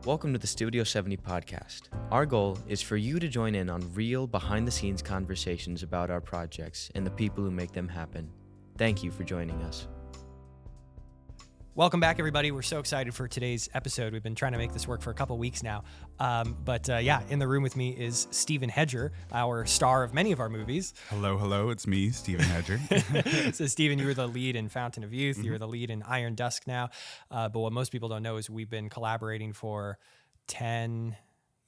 Welcome to the Studio 70 podcast. Our goal is for you to join in on real behind-the-scenes conversations about our projects and the people who make them happen. Thank you for joining us. Welcome back, everybody. We're so excited for today's episode. We've been trying to make this work for a couple weeks now. In the room with me is Stephen Hedger, our star of many of our movies. Hello. It's me, Stephen Hedger. So, Stephen, you were the lead in Fountain of Youth. You're the lead in Iron Dusk now. But what most people don't know is we've been collaborating for 10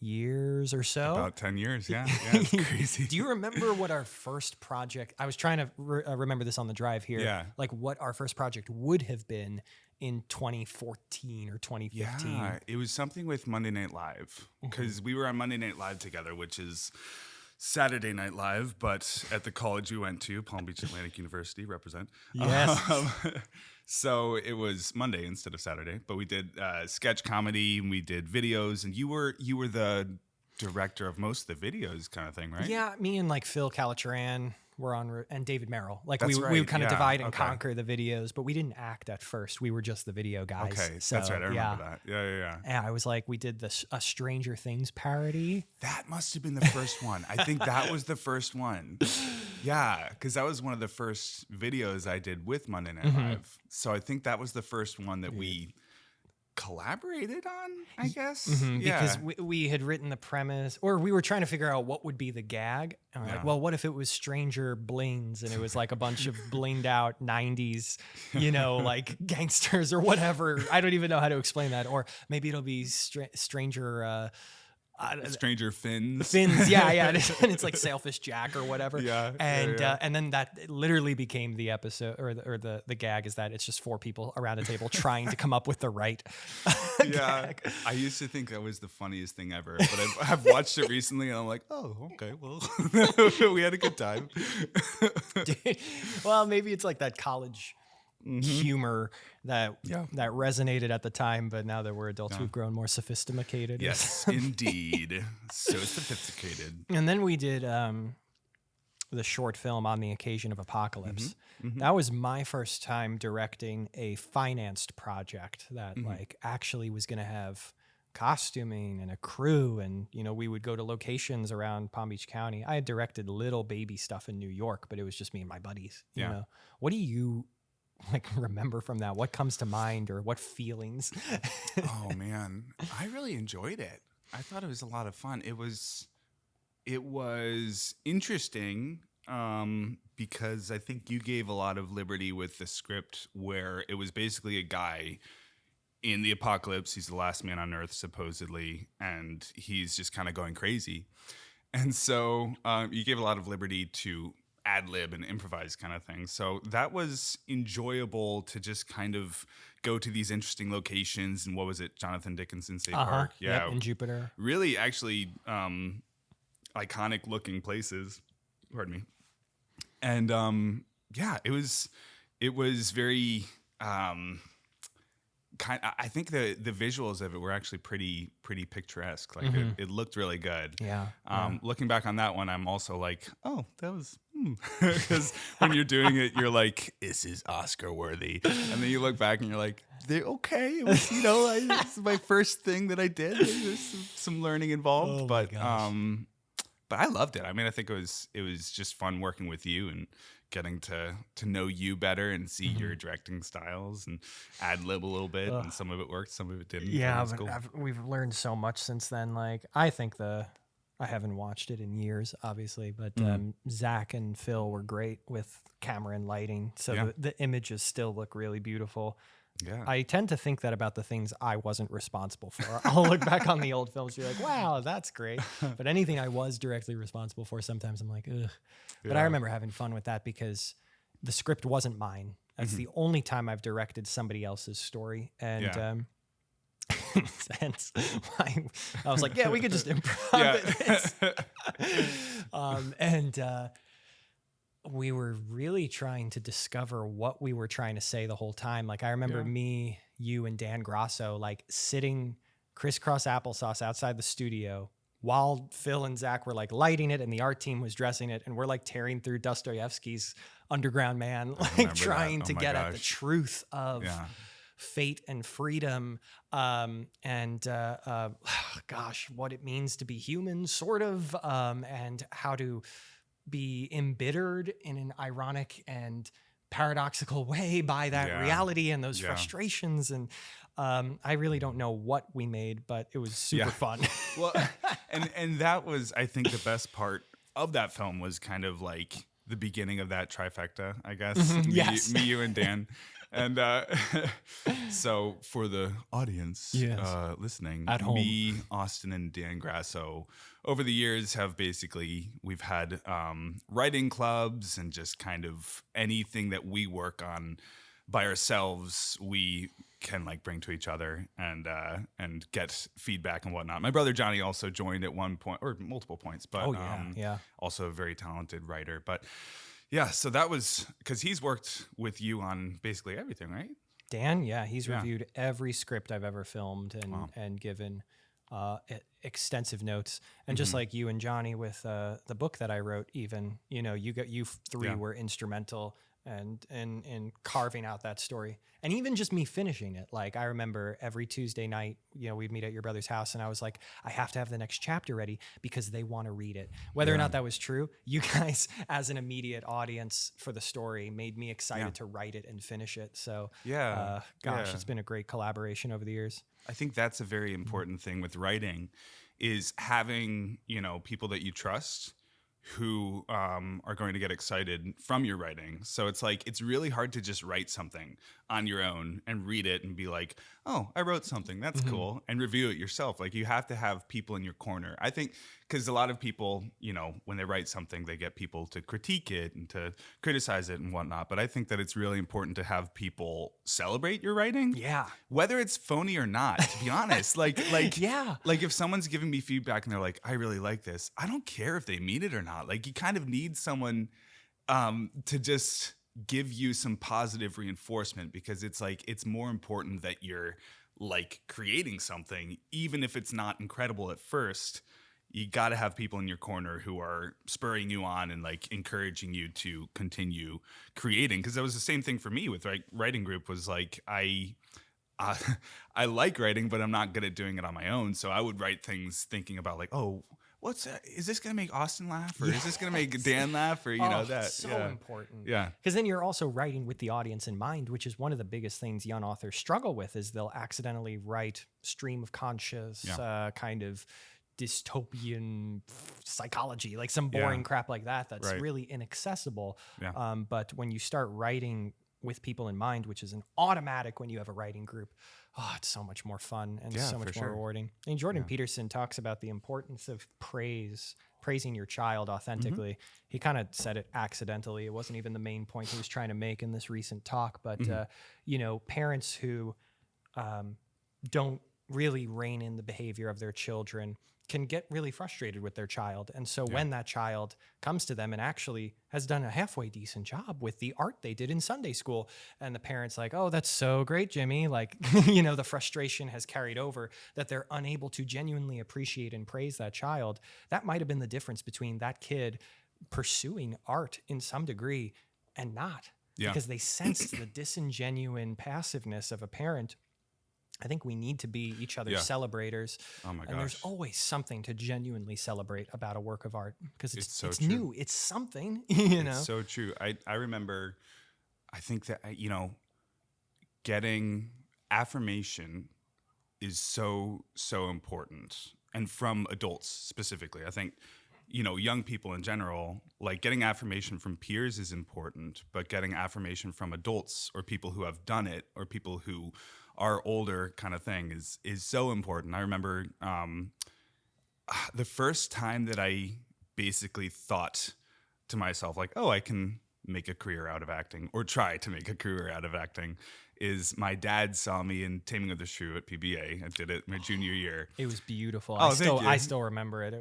years or so. About 10 years, yeah. It's crazy. Do you remember what our first project, I was trying to remember this on the drive here, like what our first project would have been in 2014 or 2015. Yeah, it was something with Monday Night Live, because we were on Monday Night Live together, which is Saturday Night Live, but at the college we went to, Palm Beach Atlantic University, represent. Yes. So it was Monday instead of Saturday, but we did sketch comedy, and we did videos, and you were the director of most of the videos kind of thing, right? Yeah, me and like Phil Calatran were on, and David Merrill. Like we would kind of divide and conquer the videos, but we didn't act at first. We were just the video guys. Okay, so, that's right. I remember that. Yeah. And I was like, we did a Stranger Things parody. That must have been the first one. I think that was the first one. Yeah, because that was one of the first videos I did with Monday Night Live. So I think that was the first one that we collaborated on, I guess. Because we had written the premise, or we were trying to figure out what would be the gag. And we're like, well, what if it was Stranger Blings and it was like a bunch of blinged out 90s, like gangsters or whatever. I don't even know how to explain that. Or maybe it'll be Stranger Fins. Yeah. And it's like Sailfish Jack or whatever. Yeah. And then that literally became the episode or the gag is that it's just four people around a table trying to come up with the right gag. I used to think that was the funniest thing ever, but I've watched it recently and I'm like, oh, okay, well, we had a good time. Well, maybe it's like that college humor that resonated at the time, but now that we're adults, we've grown more sophisticated. Yes, indeed. So sophisticated. And then we did the short film On the Occasion of Apocalypse. That was my first time directing a financed project that like actually was going to have costuming and a crew, and we would go to locations around Palm Beach County. I had directed little baby stuff in New York, but it was just me and my buddies. You know, what do you remember from that? What comes to mind, or what feelings? Oh man, I really enjoyed it. I thought it was a lot of fun. It was interesting because I think you gave a lot of liberty with the script, where it was basically a guy in the apocalypse. He's the last man on Earth supposedly, and he's just kind of going crazy. And so you gave a lot of liberty to ad-lib and improvise kind of thing. So that was enjoyable to just kind of go to these interesting locations. And what was it? Jonathan Dickinson State Park. Yeah. In Jupiter. Really actually iconic looking places. Pardon me. And it was very I think the visuals of it were actually pretty picturesque. Like it looked really good. Yeah. Looking back on that one, I'm also like, oh, that was because when you're doing it, you're like, this is Oscar worthy. And then you look back and you're like, okay, it was, this is my first thing that I did. There's some learning involved, but I loved it. I mean, I think it was just fun working with you and getting to know you better and see your directing styles and ad-lib a little bit. And some of it worked, some of it didn't. Yeah, but cool. We've learned so much since then. Like, I think I haven't watched it in years, obviously, but Zach and Phil were great with camera and lighting. So the images still look really beautiful. Yeah. I tend to think that about the things I wasn't responsible for. I'll look back on the old films and be like, wow, that's great. But anything I was directly responsible for, sometimes I'm like, ugh. But I remember having fun with that because the script wasn't mine. That's the only time I've directed somebody else's story. And hence I was like, we could just improv it. We were really trying to discover what we were trying to say the whole time. Like, I remember me, you, and Dan Grasso, like, sitting crisscross applesauce outside the studio while Phil and Zach were, like, lighting it and the art team was dressing it. And we're, like, tearing through Dostoevsky's Underground Man, like, trying to get at the truth of fate and freedom, gosh, what it means to be human, sort of, and how to be embittered in an ironic and paradoxical way by that reality and those frustrations. And I really don't know what we made, but it was super fun. Well, and that was, I think, the best part of that film was kind of like the beginning of that trifecta, I guess. Yes. Me, you, and Dan. And so for the audience listening, At home. me, Austin, and Dan Grasso, over the years we've had writing clubs and just kind of anything that we work on by ourselves, we can like bring to each other and get feedback and whatnot. My brother Johnny also joined at one point or multiple points, but also a very talented writer. But yeah, so that was because he's worked with you on basically everything, right? Dan, he's reviewed every script I've ever filmed and given extensive notes. And just like you and Johnny with the book that I wrote, even, you three were instrumental and in carving out that story. And even just me finishing it. Like, I remember every Tuesday night, we'd meet at your brother's house, and I was like, I have to have the next chapter ready because they want to read it. Whether or not that was true, you guys, as an immediate audience for the story, made me excited to write it and finish it. So, it's been a great collaboration over the years. I think that's a very important thing with writing, is having, people that you trust who are going to get excited from your writing. So it's like, it's really hard to just write something on your own and read it and be like, oh, I wrote something, that's cool, and review it yourself. Like, you have to have people in your corner. I think because a lot of people, when they write something, they get people to critique it and to criticize it and whatnot. But I think that it's really important to have people celebrate your writing. Yeah. Whether it's phony or not, to be honest. Like if someone's giving me feedback and they're like, I really like this, I don't care if they mean it or not. Like, you kind of need someone to just give you some positive reinforcement, because it's like, it's more important that you're like creating something, even if it's not incredible at first. You got to have people in your corner who are spurring you on and like encouraging you to continue creating. Because that was the same thing for me with writing group. Was like, I like writing, but I'm not good at doing it on my own. So I would write things thinking about like, oh, what's that? Is this going to make Austin laugh, or is this going to make Dan laugh, or that? So important. Yeah. Because then you're also writing with the audience in mind, which is one of the biggest things young authors struggle with, is they'll accidentally write stream of conscious kind of dystopian psychology, like some boring crap like that that's really inaccessible. Yeah. But when you start writing with people in mind, which is an automatic when you have a writing group, it's so much more fun and so much more rewarding. And Jordan Peterson talks about the importance of praising your child authentically. He kind of said it accidentally. It wasn't even the main point he was trying to make in this recent talk. But, parents who don't really rein in the behavior of their children can get really frustrated with their child. And so when that child comes to them and actually has done a halfway decent job with the art they did in Sunday school, and the parent's like, oh, that's so great, Jimmy. Like, the frustration has carried over, that they're unable to genuinely appreciate and praise that child. That might have been the difference between that kid pursuing art in some degree and not, because they sensed the disingenuine passiveness of a parent. I think we need to be each other's celebrators. Oh my gosh. And there's always something to genuinely celebrate about a work of art, because it's new. It's something, It's so true. I remember, I think that, getting affirmation is so, so important. And from adults specifically, I think, young people in general, like getting affirmation from peers is important, but getting affirmation from adults or people who have done it or people who are older kind of thing is so important. I remember the first time that I basically thought to myself, like, oh, I can make a career out of acting, or try to make a career out of acting, is my dad saw me in Taming of the Shrew at PBA. I did it my junior year. It was beautiful. Oh, I still remember it.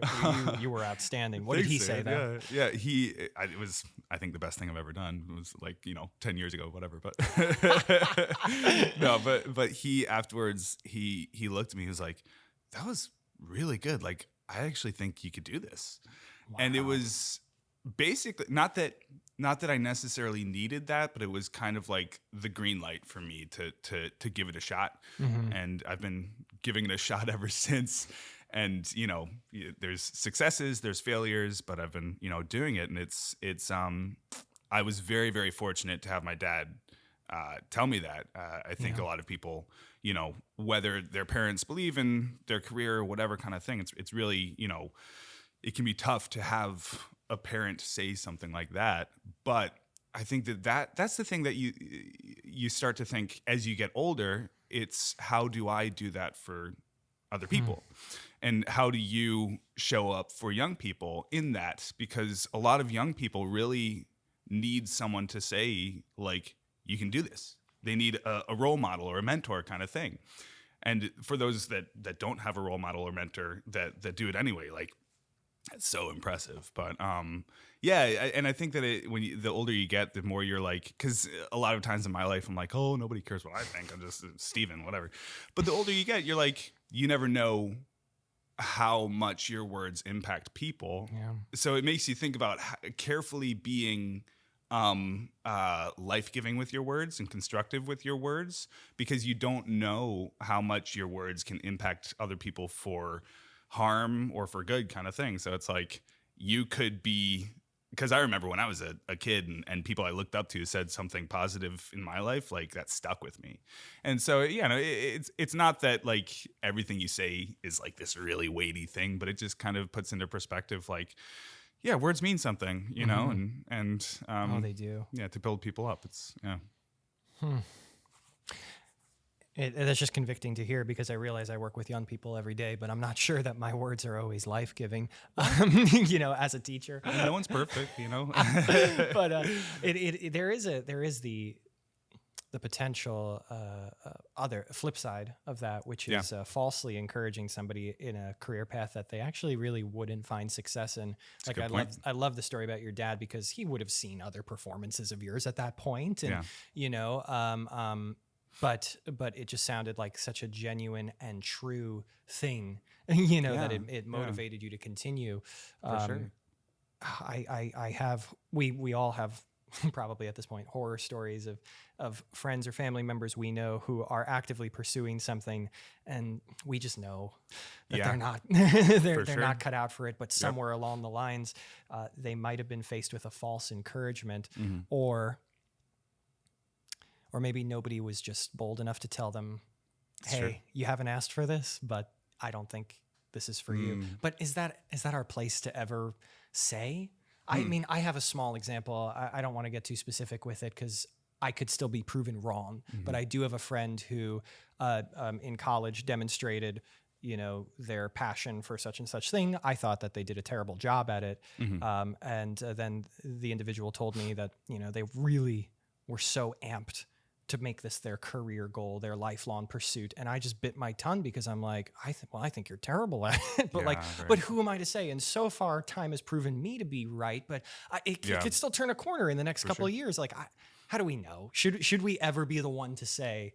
You were outstanding. What did he say though? Yeah. It was, I think, the best thing I've ever done. It was like, 10 years ago, whatever. But no, but he afterwards, he looked at me. He was like, that was really good. Like, I actually think you could do this. Wow. And it was basically not that not that I necessarily needed that, but it was kind of like the green light for me to give it a shot. And I've been giving it a shot ever since. And, you know, there's successes, there's failures, but I've been, you know, doing it. And it's I was very, very fortunate to have my dad tell me that. I think a lot of people, you know, whether their parents believe in their career or whatever kind of thing, it's really, you know, it can be tough to have a parent say something like that. But I think that's the thing that you start to think as you get older. It's how do I do that for other people? And how do you show up for young people in that? Because a lot of young people really need someone to say, like, you can do this. They need a role model or a mentor kind of thing. And for those that don't have a role model or mentor that do it anyway, like, it's so impressive. But and I think that the older you get, the more you're like, because a lot of times in my life, I'm like, oh, nobody cares what I think. I'm just Steven, whatever. But the older you get, you're like, you never know how much your words impact people. Yeah. So it makes you think about carefully being life-giving with your words and constructive with your words, because you don't know how much your words can impact other people for harm or for good kind of thing. So it's like you could be, because I remember when I was a kid and people I looked up to said something positive in my life, like that stuck with me. And so, you know, it's not that like everything you say is like this really weighty thing, but it just kind of puts into perspective, like, yeah, words mean something, you know, and they do. Yeah, to build people up. It's That's just convicting to hear, because I realize I work with young people every day, but I'm not sure that my words are always life-giving, you know, as a teacher. No one's perfect, you know. But there is the potential other flip side of that, which is falsely encouraging somebody in a career path that they actually really wouldn't find success in. That's like I love the story about your dad, because he would have seen other performances of yours at that point, and you know, but it just sounded like such a genuine and true thing, you know, that it motivated you to continue. For sure. We all have probably at this point horror stories of friends or family members we know who are actively pursuing something, and we just know that they're not they're not cut out for it, but somewhere along the lines they might have been faced with a false encouragement, or maybe nobody was just bold enough to tell them, hey, you haven't asked for this, but I don't think this is for you. But is that our place to ever say? I mean, I have a small example. I don't want to get too specific with it, because I could still be proven wrong. But I do have a friend who in college demonstrated, you know, their passion for such and such thing. I thought that they did a terrible job at it. And then the individual told me that, you know, they really were so amped to make this their career goal, their lifelong pursuit. And I just bit my tongue, because I'm like, I think you're terrible at it. But but who am I to say? And so far, time has proven me to be right, but it could still turn a corner in the next couple of years. Like, how do we know? Should we ever be the one to say,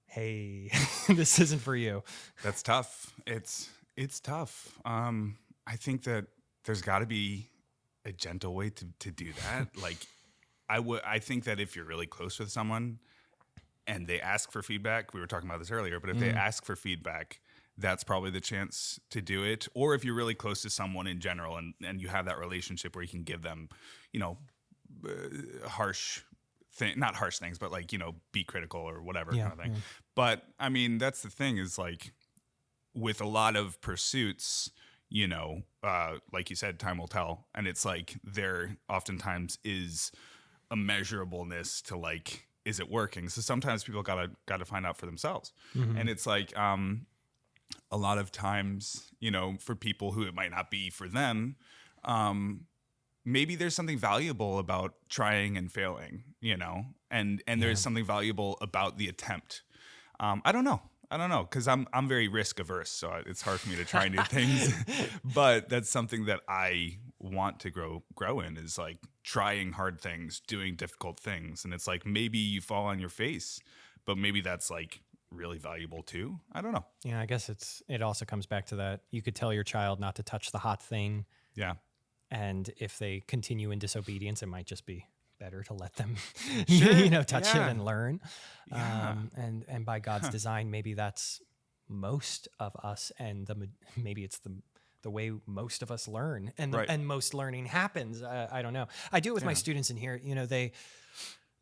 hey, this isn't for you? That's tough. It's tough. I think that there's got to be a gentle way to do that. Like, I think that if you're really close with someone and they ask for feedback, we were talking about this earlier, but if they ask for feedback, that's probably the chance to do it. Or if you're really close to someone in general and you have that relationship where you can give them, you know, not harsh things, but like, you know, be critical or whatever kind of thing. But I mean, that's the thing, is like with a lot of pursuits, you know, like you said, time will tell. And it's like there oftentimes is a measurableness to like, is it working? So sometimes people gotta find out for themselves. And it's like a lot of times, you know, for people who it might not be for them, maybe there's something valuable about trying and failing, you know, and there's something valuable about the attempt. I don't know, because I'm very risk averse, so it's hard for me to try new things. But that's something that I want to grow in, is like trying hard things, doing difficult things. And it's like, maybe you fall on your face, but maybe that's like really valuable too. I don't know. Yeah, I guess it also comes back to that. You could tell your child not to touch the hot thing. Yeah. And if they continue in disobedience, it might just be better to let them, Sure. touch Yeah. it and learn. Yeah. And by God's design, maybe that's most of us, and maybe it's the way most of us learn, and Right. and most learning happens. I don't know. I do it with my students in here.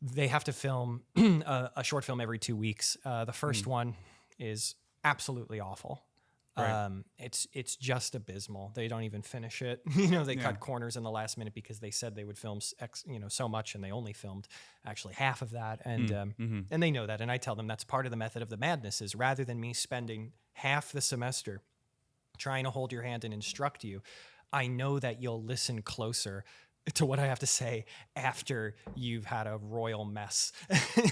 They have to film a short film every 2 weeks. The first one is absolutely awful. Right. It's just abysmal. They don't even finish it. They Yeah. cut corners in the last minute because they said they would film so much, and they only filmed actually half of that. And and they know that. And I tell them that's part of the method of the madness is rather than me spending half the semester trying to hold your hand and instruct you, I know that you'll listen closer to what I have to say after you've had a royal mess.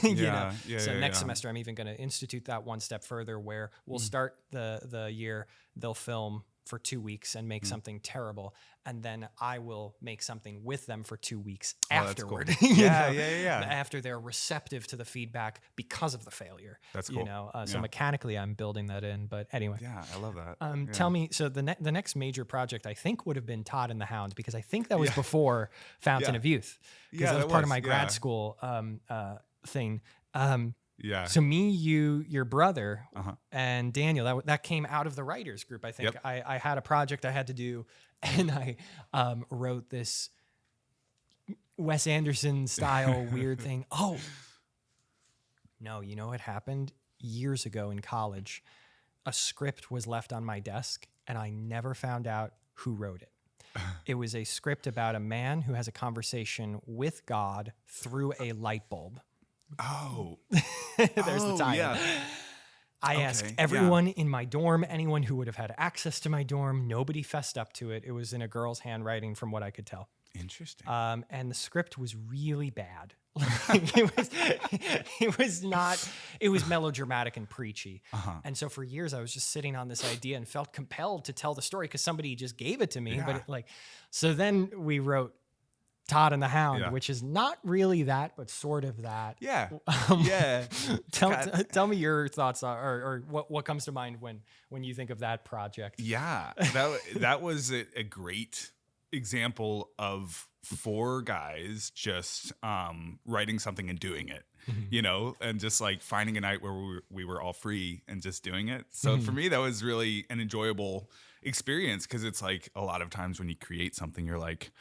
Yeah, So next yeah. semester, I'm even going to institute that one step further, where we'll start the year. They'll film for 2 weeks and make something terrible, and then I will make something with them for 2 weeks afterward. That's cool. Yeah, yeah. After they're receptive to the feedback because of the failure. That's cool. So mechanically, I'm building that in. But anyway, Yeah, I love that. tell me. So the next major project I think would have been Todd and the Hound, because I think that was before Fountain Yeah. of Youth, because Yeah, that was that part of was, my yeah. grad school thing. Yeah. So me, you, your brother, Uh-huh. and Daniel, that came out of the writers group. I think Yep. I had a project I had to do, and I wrote this Wes Anderson style weird thing. Oh, no, you know what happened? Years ago in college, a script was left on my desk, and I never found out who wrote it. It was a script about a man who has a conversation with God through a light bulb. Oh. There's the Oh, tie. yeah. I Okay, asked yeah. everyone in my dorm, anyone who would have had access to my dorm. Nobody fessed up to it. It was in a girl's handwriting, from what I could tell. Interesting. And the script was really bad. It was melodramatic and preachy. And so for years I was just sitting on this idea and felt compelled to tell the story because somebody just gave it to me. Yeah. But so then we wrote Todd and the Hound, Yeah. which is not really that, but sort of that. Yeah. Yeah. Tell me your thoughts or what comes to mind when you think of that project. Yeah. That was a great example of 4 guys just writing something and doing it, and just like finding a night where we were all free and just doing it. So for me, that was really an enjoyable experience, because it's like a lot of times when you create something, you're like,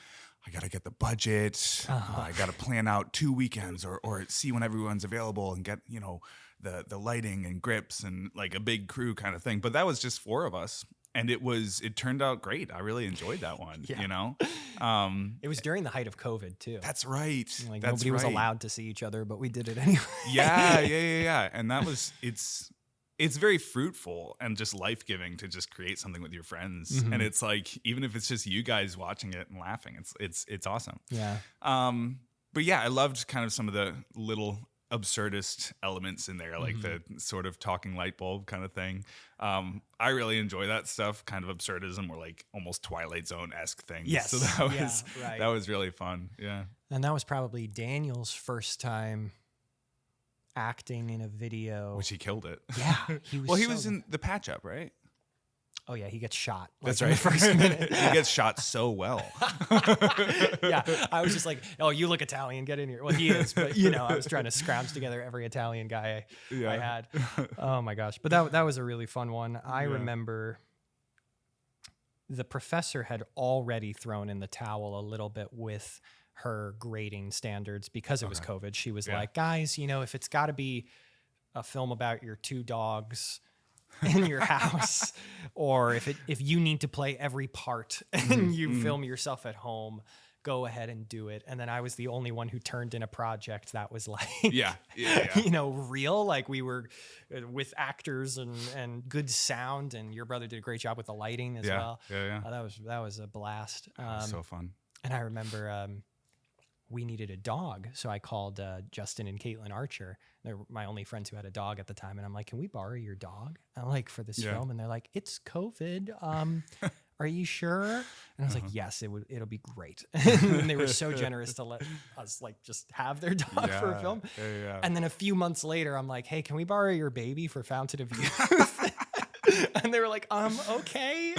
I got to get the budget. I got to plan out 2 weekends or see when everyone's available and get, the lighting and grips and like a big crew kind of thing. But that was just 4 of us. And it turned out great. I really enjoyed that one, It was during the height of COVID too. That's right. That's Nobody was right. allowed to see each other, but we did it anyway. Yeah. And that was, it's very fruitful and just life-giving to just create something with your friends. And it's like, even if it's just you guys watching it and laughing, it's awesome. Yeah. But yeah, I loved kind of some of the little absurdist elements in there, like the sort of talking light bulb kind of thing. I really enjoy that stuff, kind of absurdism, or like almost Twilight Zone-esque things. Yes. So that right. that was really fun. Yeah. And that was probably Daniel's first time acting in a video. Which he killed it. Yeah. He was Well, he so was good. in the patch up, right? Oh yeah, he gets shot. That's in right. the first minute. He gets shot so well. Yeah, I was just like, "Oh, you look Italian. Get in here." Well, he is, but I was trying to scrounge together every Italian guy I had. Oh my gosh, but that was a really fun one. I remember the professor had already thrown in the towel a little bit with her grading standards because it was COVID. She was like, "Guys, if it's got to be a film about your 2 dogs." In your house, or if you need to play every part and you film yourself at home, go ahead and do it. And then I was the only one who turned in a project that was like, real, like we were with actors and good sound, and your brother did a great job with the lighting as well. Yeah. That was a blast. So fun. And I remember we needed a dog, so I called Justin and Caitlin Archer. They're my only friends who had a dog at the time, and I'm like, "Can we borrow your dog?" I'm like, for this film, and they're like, "It's COVID. Are you sure?" And I was like, "Yes, it'll be great." And they were so generous to let us just have their dog for a film. Yeah. And then a few months later, I'm like, "Hey, can we borrow your baby for Fountain of Youth?" And they were like, okay.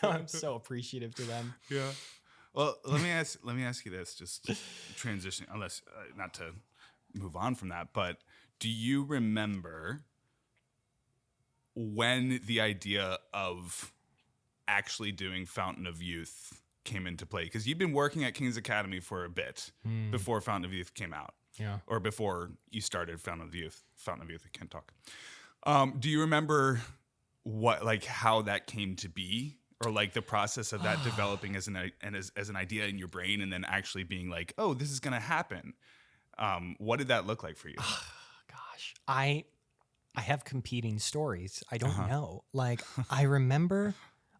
So I'm so appreciative to them. Yeah. Well, let me ask you this, just transitioning, unless not to move on from that, but do you remember when the idea of actually doing Fountain of Youth came into play? Because you've been working at King's Academy for a bit before Fountain of Youth came out. Yeah. Or before you started Fountain of Youth. Fountain of Youth, I can't talk. Do you remember how that came to be? Or like the process of that developing as an idea in your brain and then actually being like, oh, this is going to happen. What did that look like for you? Gosh, I have competing stories. I don't know. Like, I remember,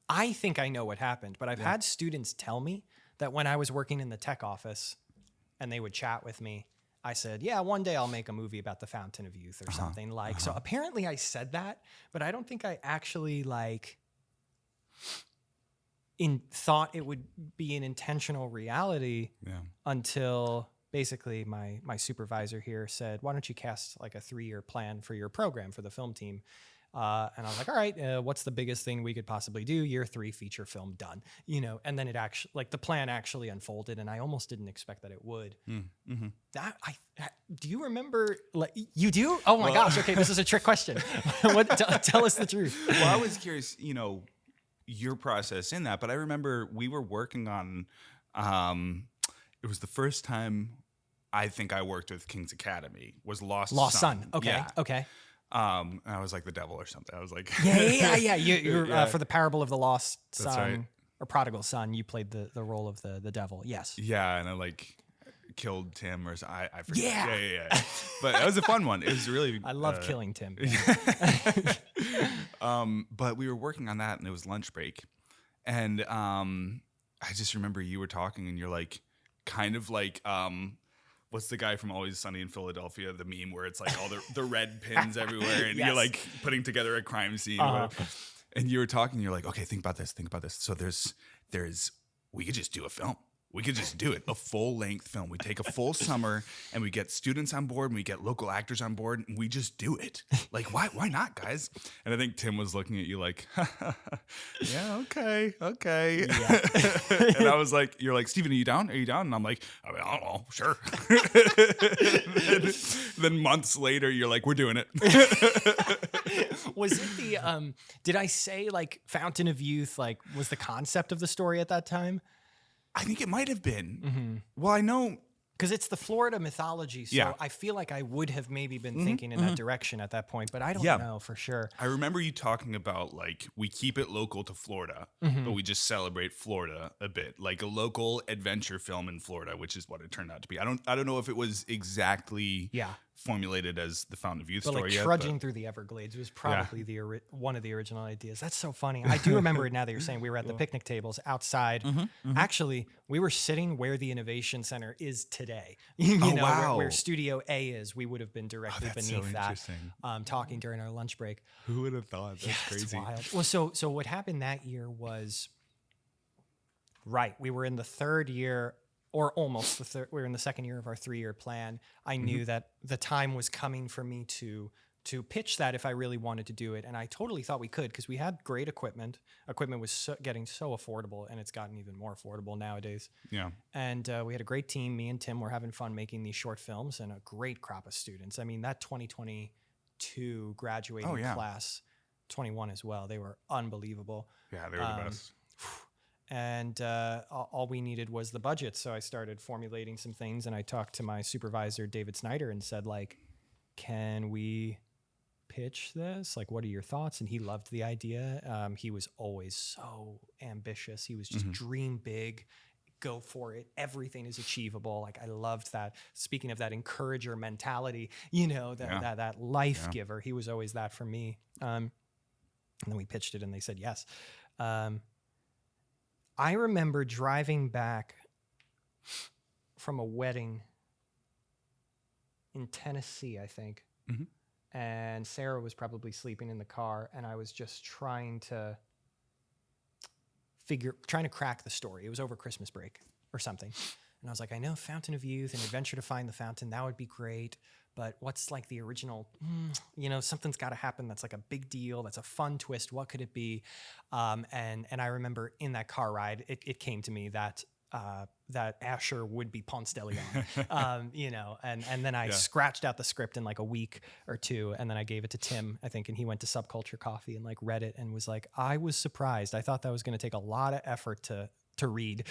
I think I know what happened, but I've had students tell me that when I was working in the tech office and they would chat with me, I said, yeah, one day I'll make a movie about the Fountain of Youth or something like. So apparently I said that, but I don't think I actually thought it would be an intentional reality until basically my supervisor here said, why don't you cast like a 3-year plan for your program for the film team? And I was like, all right, what's the biggest thing we could possibly do? Year 3 feature film done, and then it actually, like, the plan actually unfolded, and I almost didn't expect that it would. Mm-hmm. Do you remember, like, you do? Oh my gosh. Okay. This is a trick question. Tell us the truth. Well, I was curious, your process in that, but I remember we were working on, it was the first time I think I worked with King's Academy, was Lost Son. Okay. Yeah. Okay. And I was like the devil or something. I was like, yeah. You're for the Parable of the Lost That's Son right. or Prodigal Son. You played the role of the devil. Yes. Yeah, and I killed Tim, or I forget. Yeah. But that was a fun one. It was really. I love killing Tim. But we were working on that, and it was lunch break, and I just remember you were talking, and you're like, kind of like. What's the guy from Always Sunny in Philadelphia? The meme where it's like all the red pins everywhere, and you're like putting together a crime scene. Or whatever. And you were talking, you're like, okay, think about this. So we could just do a film. We could just do it, a full-length film. We take a full summer, and we get students on board, and we get local actors on board, and we just do it. Like, why not, guys? And I think Tim was looking at you like, yeah, okay. Yeah. And I was like, you're like, Steven, are you down? And I'm like, I don't know, sure. then months later, you're like, we're doing it. Was it did I say, like, Fountain of Youth, like, was the concept of the story at that time? I think it might have been. Mm-hmm. Well, I know. Because it's the Florida mythology, so I feel like I would have maybe been thinking in that direction at that point, but I don't know for sure. I remember you talking about, like, we keep it local to Florida, but we just celebrate Florida a bit, like a local adventure film in Florida, which is what it turned out to be. I don't know if it was exactly formulated as the Fountain of Youth but story like trudging through the Everglades was probably one of the original ideas. That's so funny. I do remember it now that you're saying. We were at the picnic tables outside. Actually, we were sitting where the Innovation Center is today. Where Studio A is. We would have been directly beneath that, talking during our lunch break. Who would have thought? That's crazy. It's wild. Well, so what happened that year was, we were in the third year, or almost the third. We were in the second year of our 3-year plan. I knew that the time was coming for me to pitch that if I really wanted to do it. And I totally thought we could, because we had great equipment. Equipment was getting so affordable, and it's gotten even more affordable nowadays. Yeah. And we had a great team. Me and Tim were having fun making these short films, and a great crop of students. I mean, that 2022 graduating class, 21 as well, they were unbelievable. Yeah, they were the best. And all we needed was the budget. So I started formulating some things, and I talked to my supervisor, David Snyder, and said, like, can we pitch this? Like, what are your thoughts? And he loved the idea. He was always so ambitious. He was just dream big, go for it. Everything is achievable. Like, I loved that. Speaking of that encourager mentality, that life giver, he was always that for me. And then we pitched it, and they said yes. I remember driving back from a wedding in Tennessee, I think. And Sarah was probably sleeping in the car, and I was just trying to crack the story. It was over Christmas break or something. And I was like, I know Fountain of Youth and Adventure to Find the Fountain, that would be great. But what's like the original, something's got to happen that's like a big deal, that's a fun twist. What could it be? And I remember in that car ride, it came to me that Asher would be Ponce de Leon, and then I scratched out the script in like a week or two, and then I gave it to Tim, I think, and he went to Subculture Coffee and like read it and was like, I was surprised. I thought that was going to take a lot of effort to read.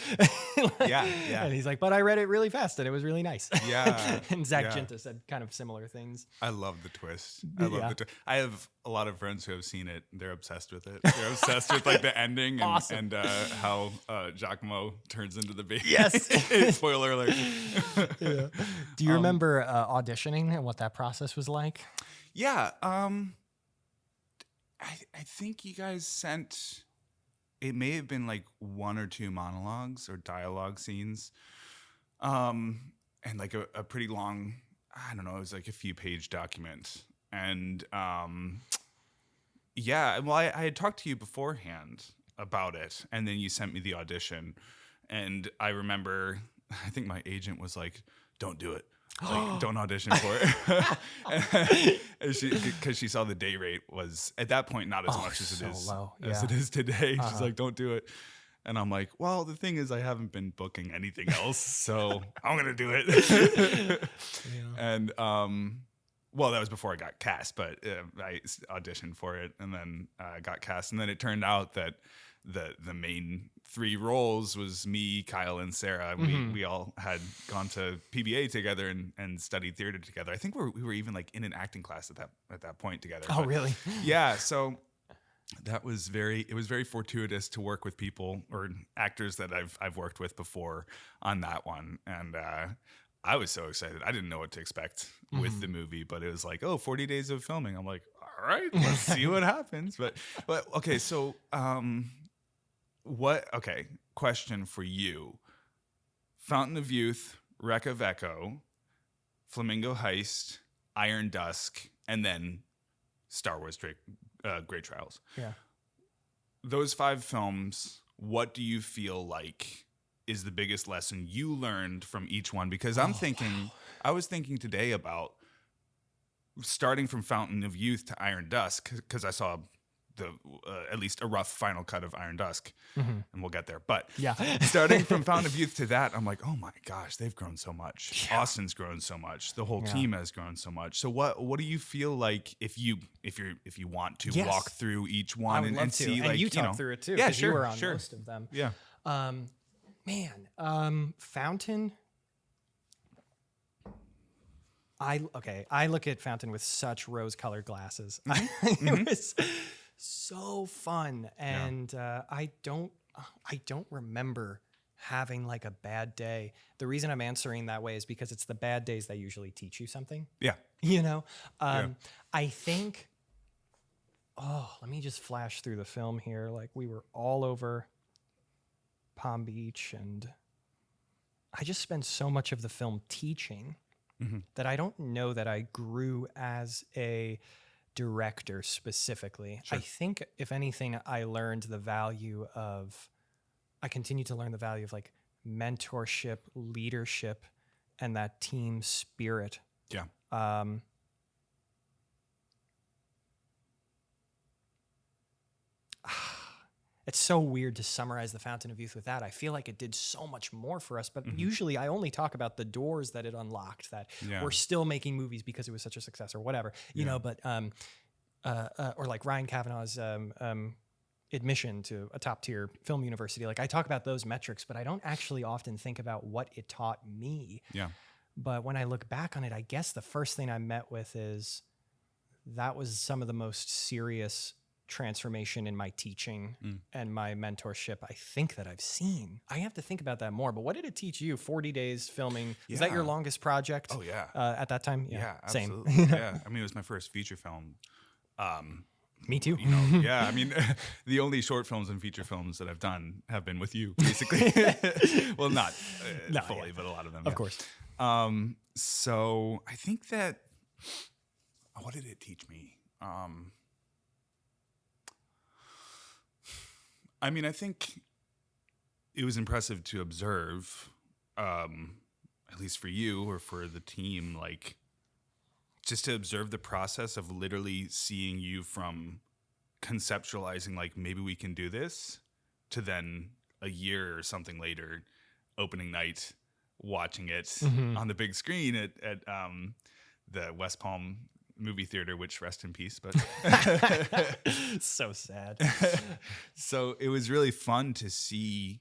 And he's like, but I read it really fast and it was really nice. Yeah. And Zach Ginta said kind of similar things. I love the twist. I have a lot of friends who have seen it. They're obsessed with it. They're obsessed with like the ending and how Giacomo turns into the baby. Yes. Spoiler alert. Do you remember auditioning and what that process was like? Yeah. I think you guys sent... It may have been like 1 or 2 monologues or dialogue scenes, and like a pretty long, I don't know, it was like a few page document. And well, I had talked to you beforehand about it, and then you sent me the audition. And I remember, I think my agent was like, don't do it. Like, don't audition for it. Because she saw the day rate was at that point not as much as it is today. She's like, don't do it. And I'm like, well, the thing is, I haven't been booking anything else, so I'm gonna do it. And well, that was before I got cast, but I auditioned for it and then got cast. And then it turned out that the main 3 roles was me, Kyle, and Sarah. We all had gone to PBA together and studied theater together. I think we were even like in an acting class at that point together. Oh, really? Yeah. So it was very fortuitous to work with people or actors that I've worked with before on that one. And I was so excited. I didn't know what to expect with the movie, but it was like, 40 days of filming. I'm like, all right, let's see what happens. But okay, so question for you. Fountain of Youth, Wreck of Echo, Flamingo Heist, Iron Dusk, and then Star Wars Great Trials. Yeah. Those 5 films, what do you feel like is the biggest lesson you learned from each one? Because I was thinking today about starting from Fountain of Youth to Iron Dusk, because I saw at least a rough final cut of Iron Dusk, and we'll get there. But starting from Fountain of Youth to that, I'm like, oh my gosh, they've grown so much. Yeah. Austin's grown so much. The whole team has grown so much. So what do you feel like if you want to walk through each one and see, and like you talk through it too? Yeah, sure. You were on most of them. Yeah. Fountain. I look at Fountain with such rose-colored glasses. It was so fun, and I don't remember having like a bad day. The reason I'm answering that way is because it's the bad days that usually teach you something. Yeah. I think. Let me just flash through the film here. Like, we were all over Palm Beach, and I just spent so much of the film teaching that I don't know that I grew as a director specifically. Sure. I think, if anything, I continue to learn the value of like mentorship, leadership, and that team spirit. Yeah. It's so weird to summarize The Fountain of Youth with that. I feel like it did so much more for us, but usually I only talk about the doors that it unlocked, that we're still making movies because it was such a success or whatever, you know, but, or like Ryan Kavanaugh's admission to a top tier film university. Like, I talk about those metrics, but I don't actually often think about what it taught me. Yeah. But when I look back on it, I guess the first thing I met with is that was some of the most serious transformation in my teaching and my mentorship I think that I've seen. I have to think about that more. But what did it teach you? 40 days filming. Is that your longest project? Oh yeah. At that time? Yeah, absolutely. Same. Yeah. I mean, it was my first feature film. Me too. You know, yeah. I mean, the only short films and feature films that I've done have been with you, basically. Well, not fully, but a lot of them. Of course. So I think that, what did it teach me? I mean, I think it was impressive to observe at least for you or for the team, like just to observe the process of literally seeing you from conceptualizing like maybe we can do this to then a year or something later, opening night, watching it on the big screen at the West Palm movie theater, which rest in peace, but So sad. so it was really fun to see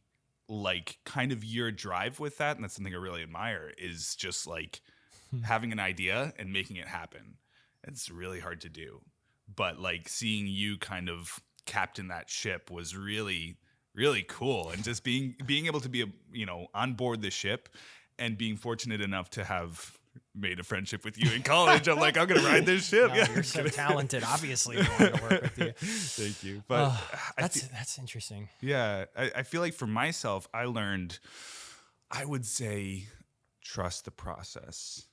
like kind of your drive with that. And that's something I really admire, is just like having an idea and making it happen. It's really hard to do, but like seeing you kind of captain that ship was really, really cool. And just being able to be on board the ship and being fortunate enough to have made a friendship with you in college. I'm like, I'm gonna ride this ship. No, you're so talented. Obviously, we want to work with you. Thank you. But that's interesting. yeah, I feel like for myself, I learned, I would say, trust the process.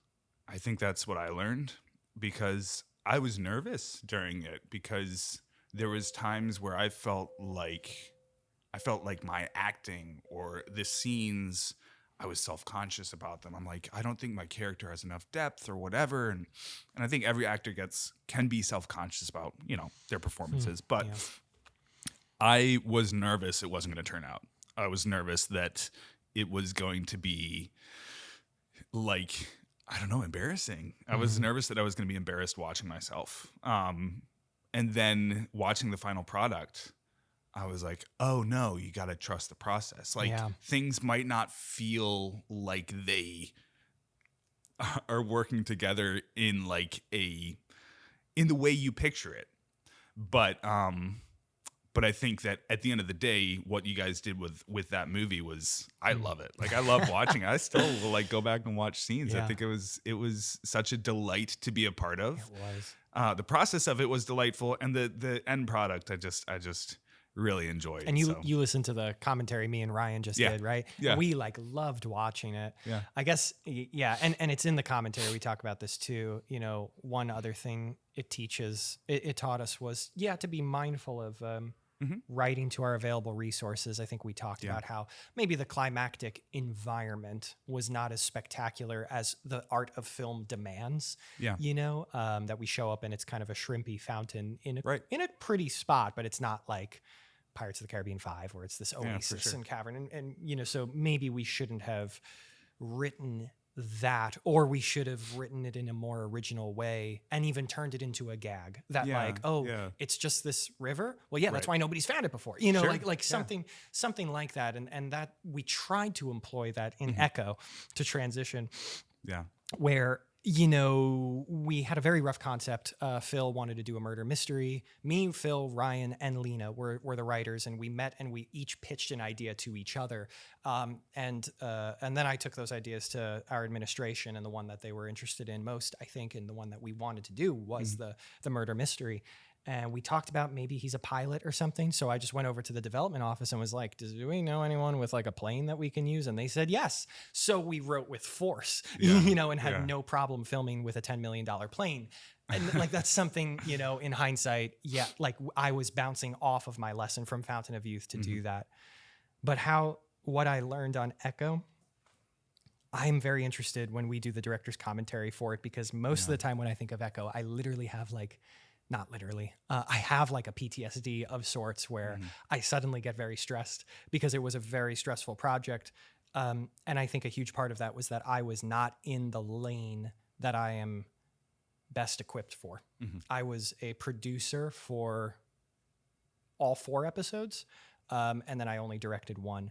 I think that's what I learned, because I was nervous during it, because there was times where I felt like my acting or the scenes, I was self-conscious about them. I'm like, I don't think my character has enough depth or whatever. And I think every actor can be self-conscious about, their performances. But yeah. I was nervous it wasn't going to turn out. I was nervous that it was going to be like, I don't know, embarrassing. I was nervous that I was going to be embarrassed watching myself. And then watching the final product, I was like, oh no, you got to trust the process. Like things might not feel like they are working together in in the way you picture it. But I think that at the end of the day, what you guys did with that movie was, I love it. Like I love watching it. I still will go back and watch scenes. Yeah. I think it was such a delight to be a part of. It was. The process of it was delightful, and the end product, I just really enjoyed. And you listened to the commentary me and Ryan just did, right? Yeah. We loved watching it. Yeah. I guess, yeah. And it's in the commentary. We talk about this too. One other thing it taught us was, to be mindful of writing to our available resources. I think we talked about how maybe the climactic environment was not as spectacular as the art of film demands. Yeah. That we show up and it's kind of a shrimpy fountain in a pretty spot, but it's not like Pirates of the Caribbean 5 where it's this oasis and cavern. And so maybe we shouldn't have written that, or we should have written it in a more original way and even turned it into a gag that it's just this river. Well, that's why nobody's found it before, something like that. And that we tried to employ that in Echo to transition. Yeah. Where, we had a very rough concept. Phil wanted to do a murder mystery. Me, Phil, Ryan, and Lena were the writers, and we met and we each pitched an idea to each other. And then I took those ideas to our administration, and the one that they were interested in most, I think, and the one that we wanted to do was the murder mystery. And we talked about maybe he's a pilot or something. So I just went over to the development office and was like, do we know anyone with a plane that we can use? And they said yes. So we wrote with force, and had no problem filming with a $10 million plane. And that's something, in hindsight, I was bouncing off of my lesson from Fountain of Youth to do that. But what I learned on Echo, I'm very interested when we do the director's commentary for it, because most of the time when I think of Echo, I literally have not literally. I have a PTSD of sorts where I suddenly get very stressed because it was a very stressful project. And I think a huge part of that was that I was not in the lane that I am best equipped for. I was a producer for all 4 episodes, and then I only directed 1.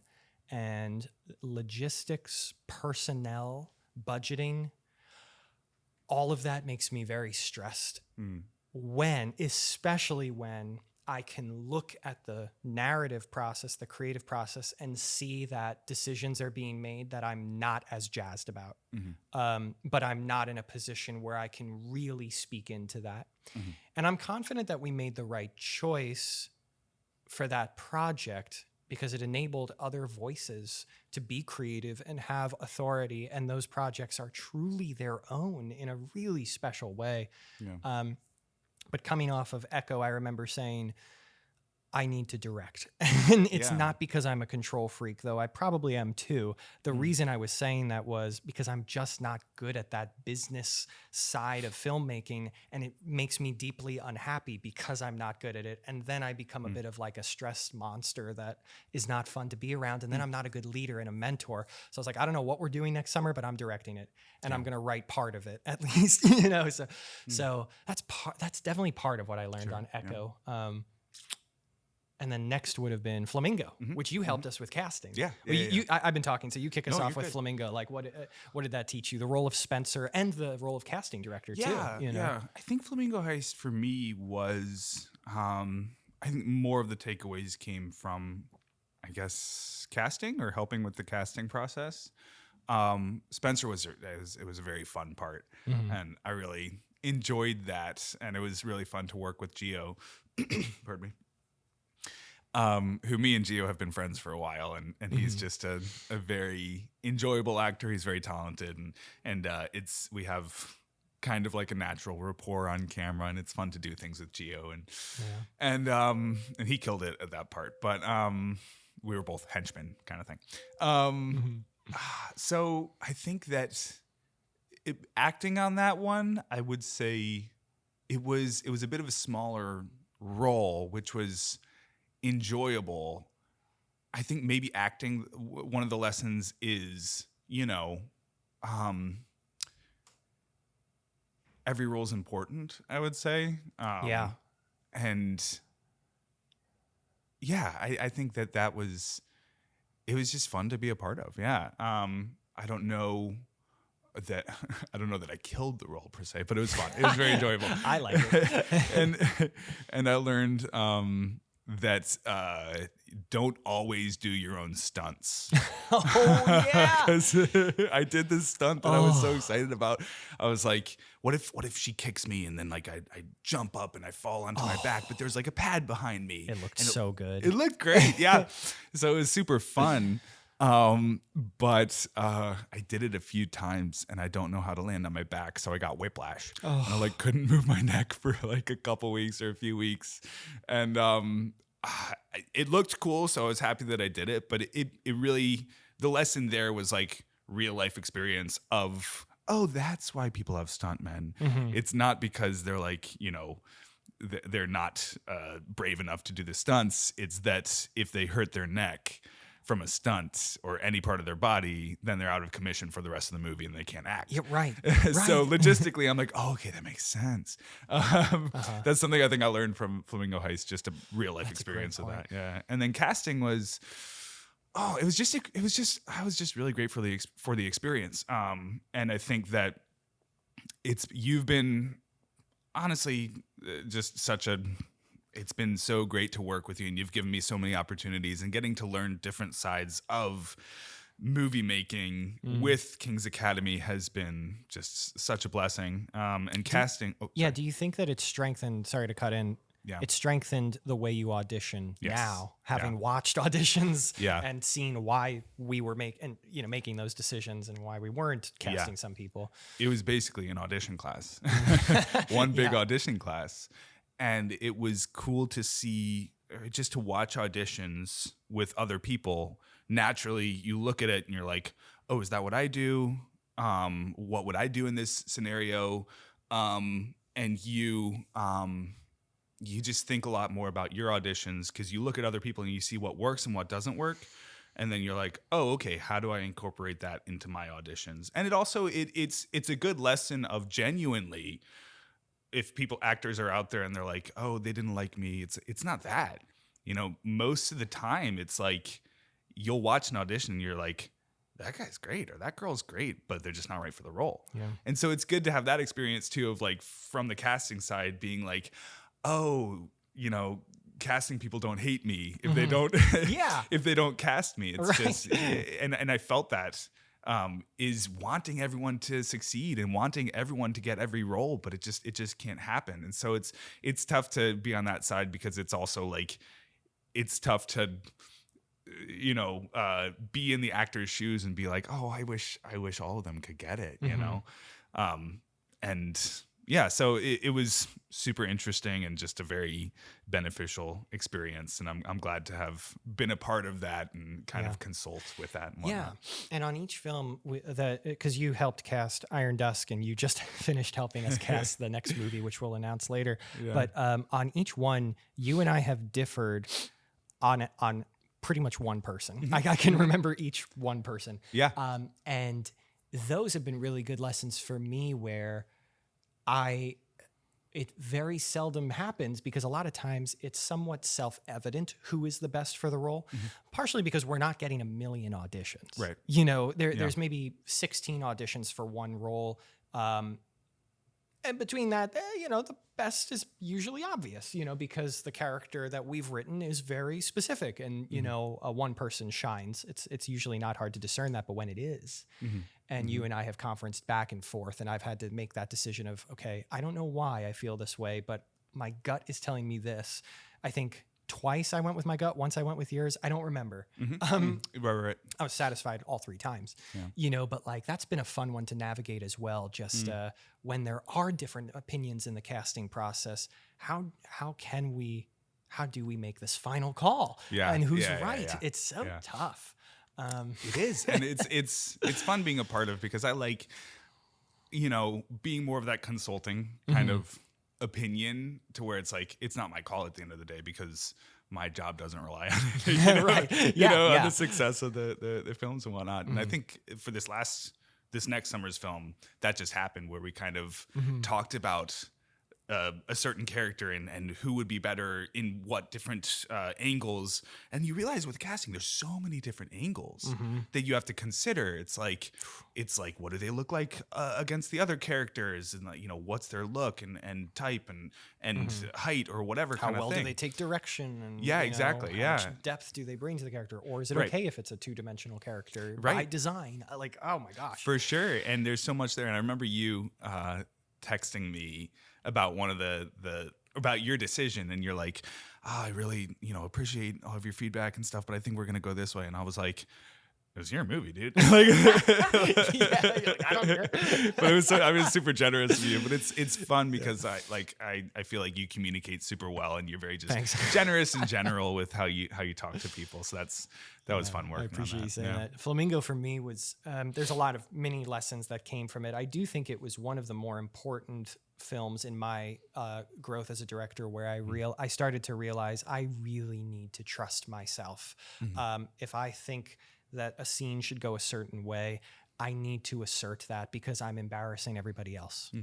And logistics, personnel, budgeting, all of that makes me very stressed. Especially when I can look at the narrative process, the creative process, and see that decisions are being made that I'm not as jazzed about. But I'm not in a position where I can really speak into that. And I'm confident that we made the right choice for that project, because it enabled other voices to be creative and have authority. And those projects are truly their own in a really special way. But coming off of Echo, I remember saying, I need to direct. And it's Yeah. not because I'm a control freak, though I probably am too. The reason I was saying that was because I'm just not good at that business side of filmmaking. And it makes me deeply unhappy because I'm not good at it. And then I become a bit of like a stressed monster that is not fun to be around. And then I'm not a good leader and a mentor. So I was like, I don't know what we're doing next summer, but I'm directing it. And I'm going to write part of it at least, you know? So that's definitely part of what I learned on Echo. And then next would have been Flamingo, which you helped us with casting. Yeah. Well, I've been talking, so you kick us No, off you're with good. Flamingo. Like, what did that teach you? The role of Spencer and the role of casting director too. You know? Yeah. I think Flamingo Heist for me was, I think more of the takeaways came from, I guess, casting or helping with the casting process. Spencer it was a very fun part, and I really enjoyed that, and it was really fun to work with Gio. Pardon me. Who me and Gio have been friends for a while, and he's just a very enjoyable actor. He's very talented, and we have kind of like a natural rapport on camera, and it's fun to do things with Gio, and he killed it at that part. But we were both henchmen, kind of thing. So I think that acting on that one, I would say it was a bit of a smaller role, which was enjoyable. I think maybe acting, one of the lessons is, every role is important, I would say. And yeah, I think that was, it was just fun to be a part of. Yeah. I don't know that I killed the role per se, but it was fun. It was very enjoyable. I like it. and I learned that don't always do your own stunts. Oh yeah. Because I did this stunt that I was so excited about. I was like, what if she kicks me and then like I jump up and I fall onto my back, but there's like a pad behind me. It looked so good. It looked great. Yeah. So it was super fun. But I did it a few times and I don't know how to land on my back. So I got whiplash. And I like couldn't move my neck for like a couple weeks or a few weeks. And it looked cool. So I was happy that I did it. But it really, the lesson there was like real life experience of, oh, that's why people have stuntmen. It's not because they're like, they're not brave enough to do the stunts. It's that if they hurt their neck from a stunt or any part of their body, then they're out of commission for the rest of the movie and they can't act. Yeah, right. So logistically, I'm like, oh, okay, that makes sense. That's something I think I learned from Flamingo Heist, just a real life experience of that. Yeah. And then casting was, I was just really great for the experience. And I think that you've been honestly just it's been so great to work with you, and you've given me so many opportunities, and getting to learn different sides of movie making with King's Academy has been just such a blessing. And casting. Do you think that it's strengthened? Sorry to cut in. Yeah. It strengthened the way you audition now, having watched auditions and seen why we were making those decisions and why we weren't casting some people. It was basically an audition class, one big audition class. And it was cool to see, just to watch auditions with other people. Naturally, you look at it and you're like, oh, is that what I do? What would I do in this scenario? And you just think a lot more about your auditions because you look at other people and you see what works and what doesn't work. And then you're like, oh, okay, how do I incorporate that into my auditions? And it also, it's a good lesson of genuinely, if actors are out there and they're like, oh, they didn't like me, it's not that. Most of the time it's like you'll watch an audition and you're like, that guy's great or that girl's great, but they're just not right for the role. Yeah. And so it's good to have that experience too of like from the casting side being like, oh, casting people don't hate me if they don't if they don't cast me. It's just and I felt that. Is wanting everyone to succeed and wanting everyone to get every role, but it just can't happen. And so it's tough to be on that side because it's also like it's tough to be in the actor's shoes and be like, oh, I wish all of them could get it, and so it was super interesting and just a very beneficial experience. And I'm glad to have been a part of that and kind of consult with that and whatnot. And on each film, because you helped cast Iron Dusk and you just finished helping us cast the next movie, which we'll announce later. Yeah. But on each one, you and I have differed on pretty much one person. I can remember each one person. Yeah. And those have been really good lessons for me where it very seldom happens because a lot of times it's somewhat self-evident who is the best for the role, partially because we're not getting a million auditions. Right. You know, there's maybe 16 auditions for one role. And between that, the best is usually obvious, because the character that we've written is very specific and, one person shines. It's usually not hard to discern that, but when it is, and you and I have conferenced back and forth and I've had to make that decision of, okay, I don't know why I feel this way, but my gut is telling me this. I think twice I went with my gut, once I went with yours. I don't remember. Right. I was satisfied all three times, but like that's been a fun one to navigate as well. Just when there are different opinions in the casting process, how do we make this final call? Yeah. And who's right? Yeah. It's so tough. It is. And it's fun being a part of because I like, being more of that consulting kind of opinion to where it's like it's not my call at the end of the day because my job doesn't rely on it, right? On the success of the films and whatnot. And I think for this next summer's film, that just happened where we kind of talked about a certain character and who would be better in what different angles. And you realize with casting, there's so many different angles that you have to consider. It's like, what do they look like against the other characters? And what's their look and type and height or whatever kind of thing. How well do they take direction? And, exactly. How much depth do they bring to the character? Or is it okay if it's a two-dimensional character by design? Like, oh my gosh. For sure. And there's so much there. And I remember you texting me about one of about your decision, and you're like, I really, appreciate all of your feedback and stuff, but I think we're gonna go this way. And I was like, it was your movie, dude. Like, I don't care. But I was super generous of you. But it's fun because I feel like you communicate super well, and you're very just generous in general with how you talk to people. So that was fun work. I appreciate you saying that. Flamingo for me was there's a lot of mini lessons that came from it. I do think it was one of the more important films in my growth as a director where I started to realize I really need to trust myself. If I think that a scene should go a certain way, I need to assert that because I'm embarrassing everybody else.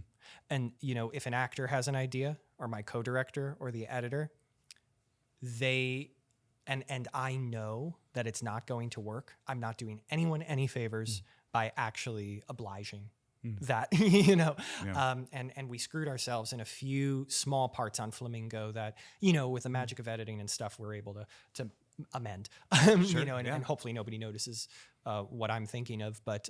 And, if an actor has an idea or my co-director or the editor, and I know that it's not going to work, I'm not doing anyone any favors by actually obliging that, and we screwed ourselves in a few small parts on Flamingo that, with the magic of editing and stuff, we're able to amend, and hopefully nobody notices what I'm thinking of. But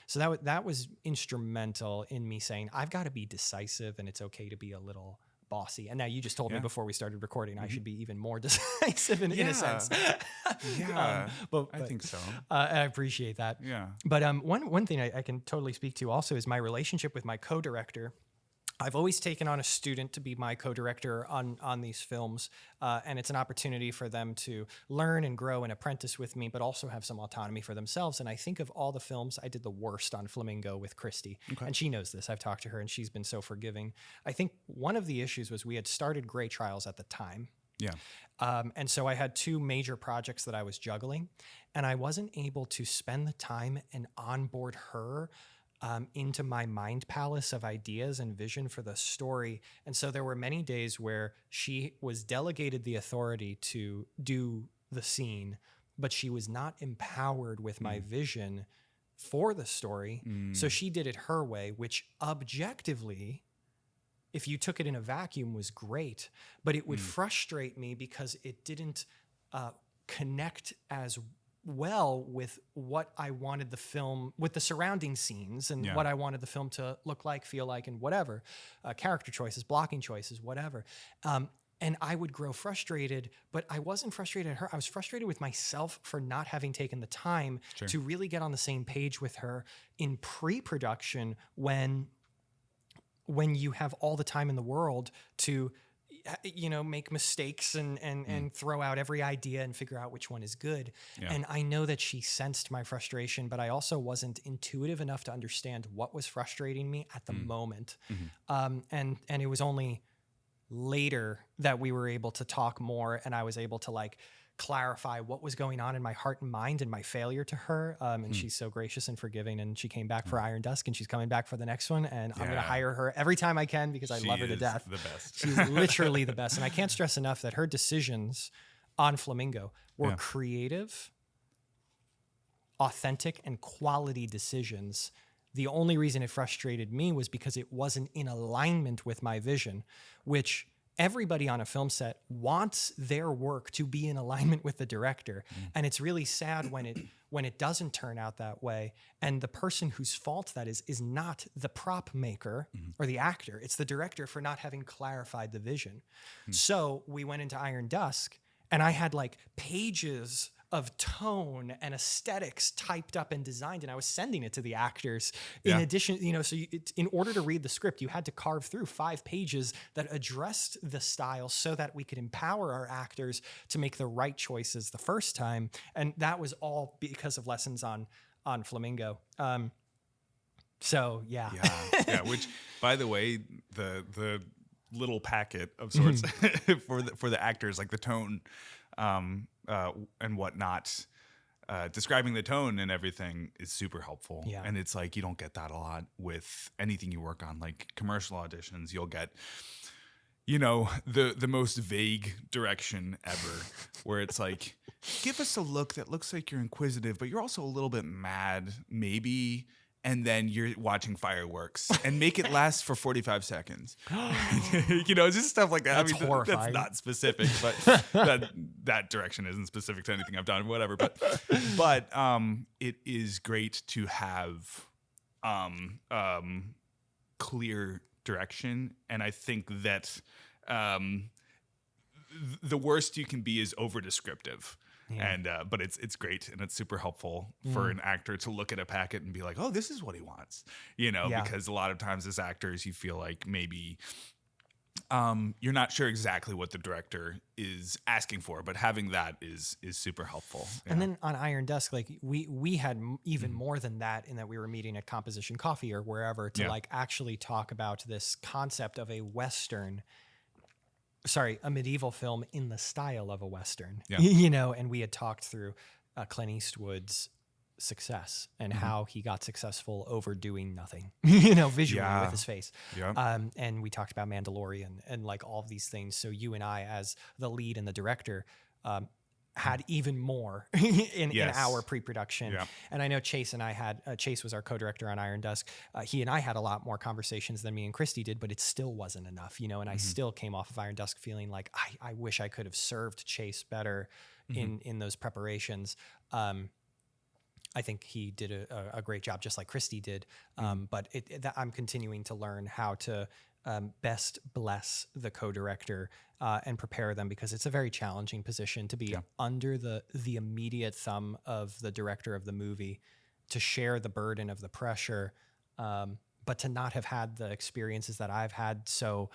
so that was instrumental in me saying, I've got to be decisive and it's okay to be a little bossy. And now you just told me before we started recording, I should be even more decisive in a sense. But I think so. I appreciate that. Yeah. But one thing I can totally speak to also is my relationship with my co-director. I've always taken on a student to be my co-director on these films, and it's an opportunity for them to learn and grow and apprentice with me, but also have some autonomy for themselves. And I think of all the films, I did the worst on Flamingo with Christy, and she knows this. I've talked to her, and she's been so forgiving. I think one of the issues was we had started Gray Trials at the time. Yeah. And so I had two major projects that I was juggling, and I wasn't able to spend the time and onboard her into my mind palace of ideas and vision for the story. And so there were many days where she was delegated the authority to do the scene, but she was not empowered with my vision for the story. So she did it her way, which objectively, if you took it in a vacuum, was great, but it would frustrate me because it didn't connect as well with what I wanted the film, with the surrounding scenes and what I wanted the film to look like, feel like, and whatever, character choices, blocking choices, whatever. And I would grow frustrated, but I wasn't frustrated at her. I was frustrated with myself for not having taken the time to really get on the same page with her in pre-production when when you have all the time in the world to, make mistakes and throw out every idea and figure out which one is good. Yeah. And I know that she sensed my frustration, but I also wasn't intuitive enough to understand what was frustrating me at the moment. And it was only later that we were able to talk more, and I was able to like clarify what was going on in my heart and mind and my failure to her. And she's so gracious and forgiving, and she came back for Iron Dusk, and she's coming back for the next one. And I'm going to hire her every time I can because I love her to death. The best. She's literally the best. And I can't stress enough that her decisions on Flamingo were creative, authentic, and quality decisions. The only reason it frustrated me was because it wasn't in alignment with my vision, which everybody on a film set wants their work to be in alignment with the director. And it's really sad when it doesn't turn out that way. And the person whose fault that is not the prop maker or the actor. It's the director for not having clarified the vision. So we went into Iron Dusk, and I had like pages of tone and aesthetics typed up and designed, and I was sending it to the actors. In addition, so in order to read the script, you had to carve through 5 pages that addressed the style so that we could empower our actors to make the right choices the first time. And that was all because of lessons on Flamingo. Which, by the way, the little packet of sorts for the actors, like the tone, and whatnot, describing the tone and everything is super helpful. Yeah. And it's like, you don't get that a lot with anything you work on, like commercial auditions. You'll get, the most vague direction ever, where it's like, give us a look that looks like you're inquisitive, but you're also a little bit mad, maybe. And then you're watching fireworks, and make it last for 45 seconds. Just stuff like that. That's horrifying. That's not specific, but that direction isn't specific to anything I've done, whatever. But it is great to have clear direction. And I think that the worst you can be is over descriptive. Yeah. And but it's great, and it's super helpful for an actor to look at a packet and be like, oh, this is what he wants, because a lot of times as actors you feel like maybe you're not sure exactly what the director is asking for, but having that is super helpful. And then on Iron Dusk, like we had even more than that, in that we were meeting at Composition Coffee or wherever to like actually talk about this concept of a medieval film in the style of a Western, and we had talked through Clint Eastwood's success and how he got successful over doing nothing, visually with his face. Yeah. And we talked about Mandalorian and like all of these things. So you and I, as the lead and the director, had even more in our pre-production. Yeah. And I know Chase and I had, Chase was our co-director on Iron Dusk. He and I had a lot more conversations than me and Christy did, but it still wasn't enough, and I still came off of Iron Dusk feeling like I wish I could have served Chase better in those preparations. I think he did a great job, just like Christy did. But I'm continuing to learn how to best bless the co-director and prepare them, because it's a very challenging position to be under the immediate thumb of the director of the movie, to share the burden of the pressure, but to not have had the experiences that I've had. So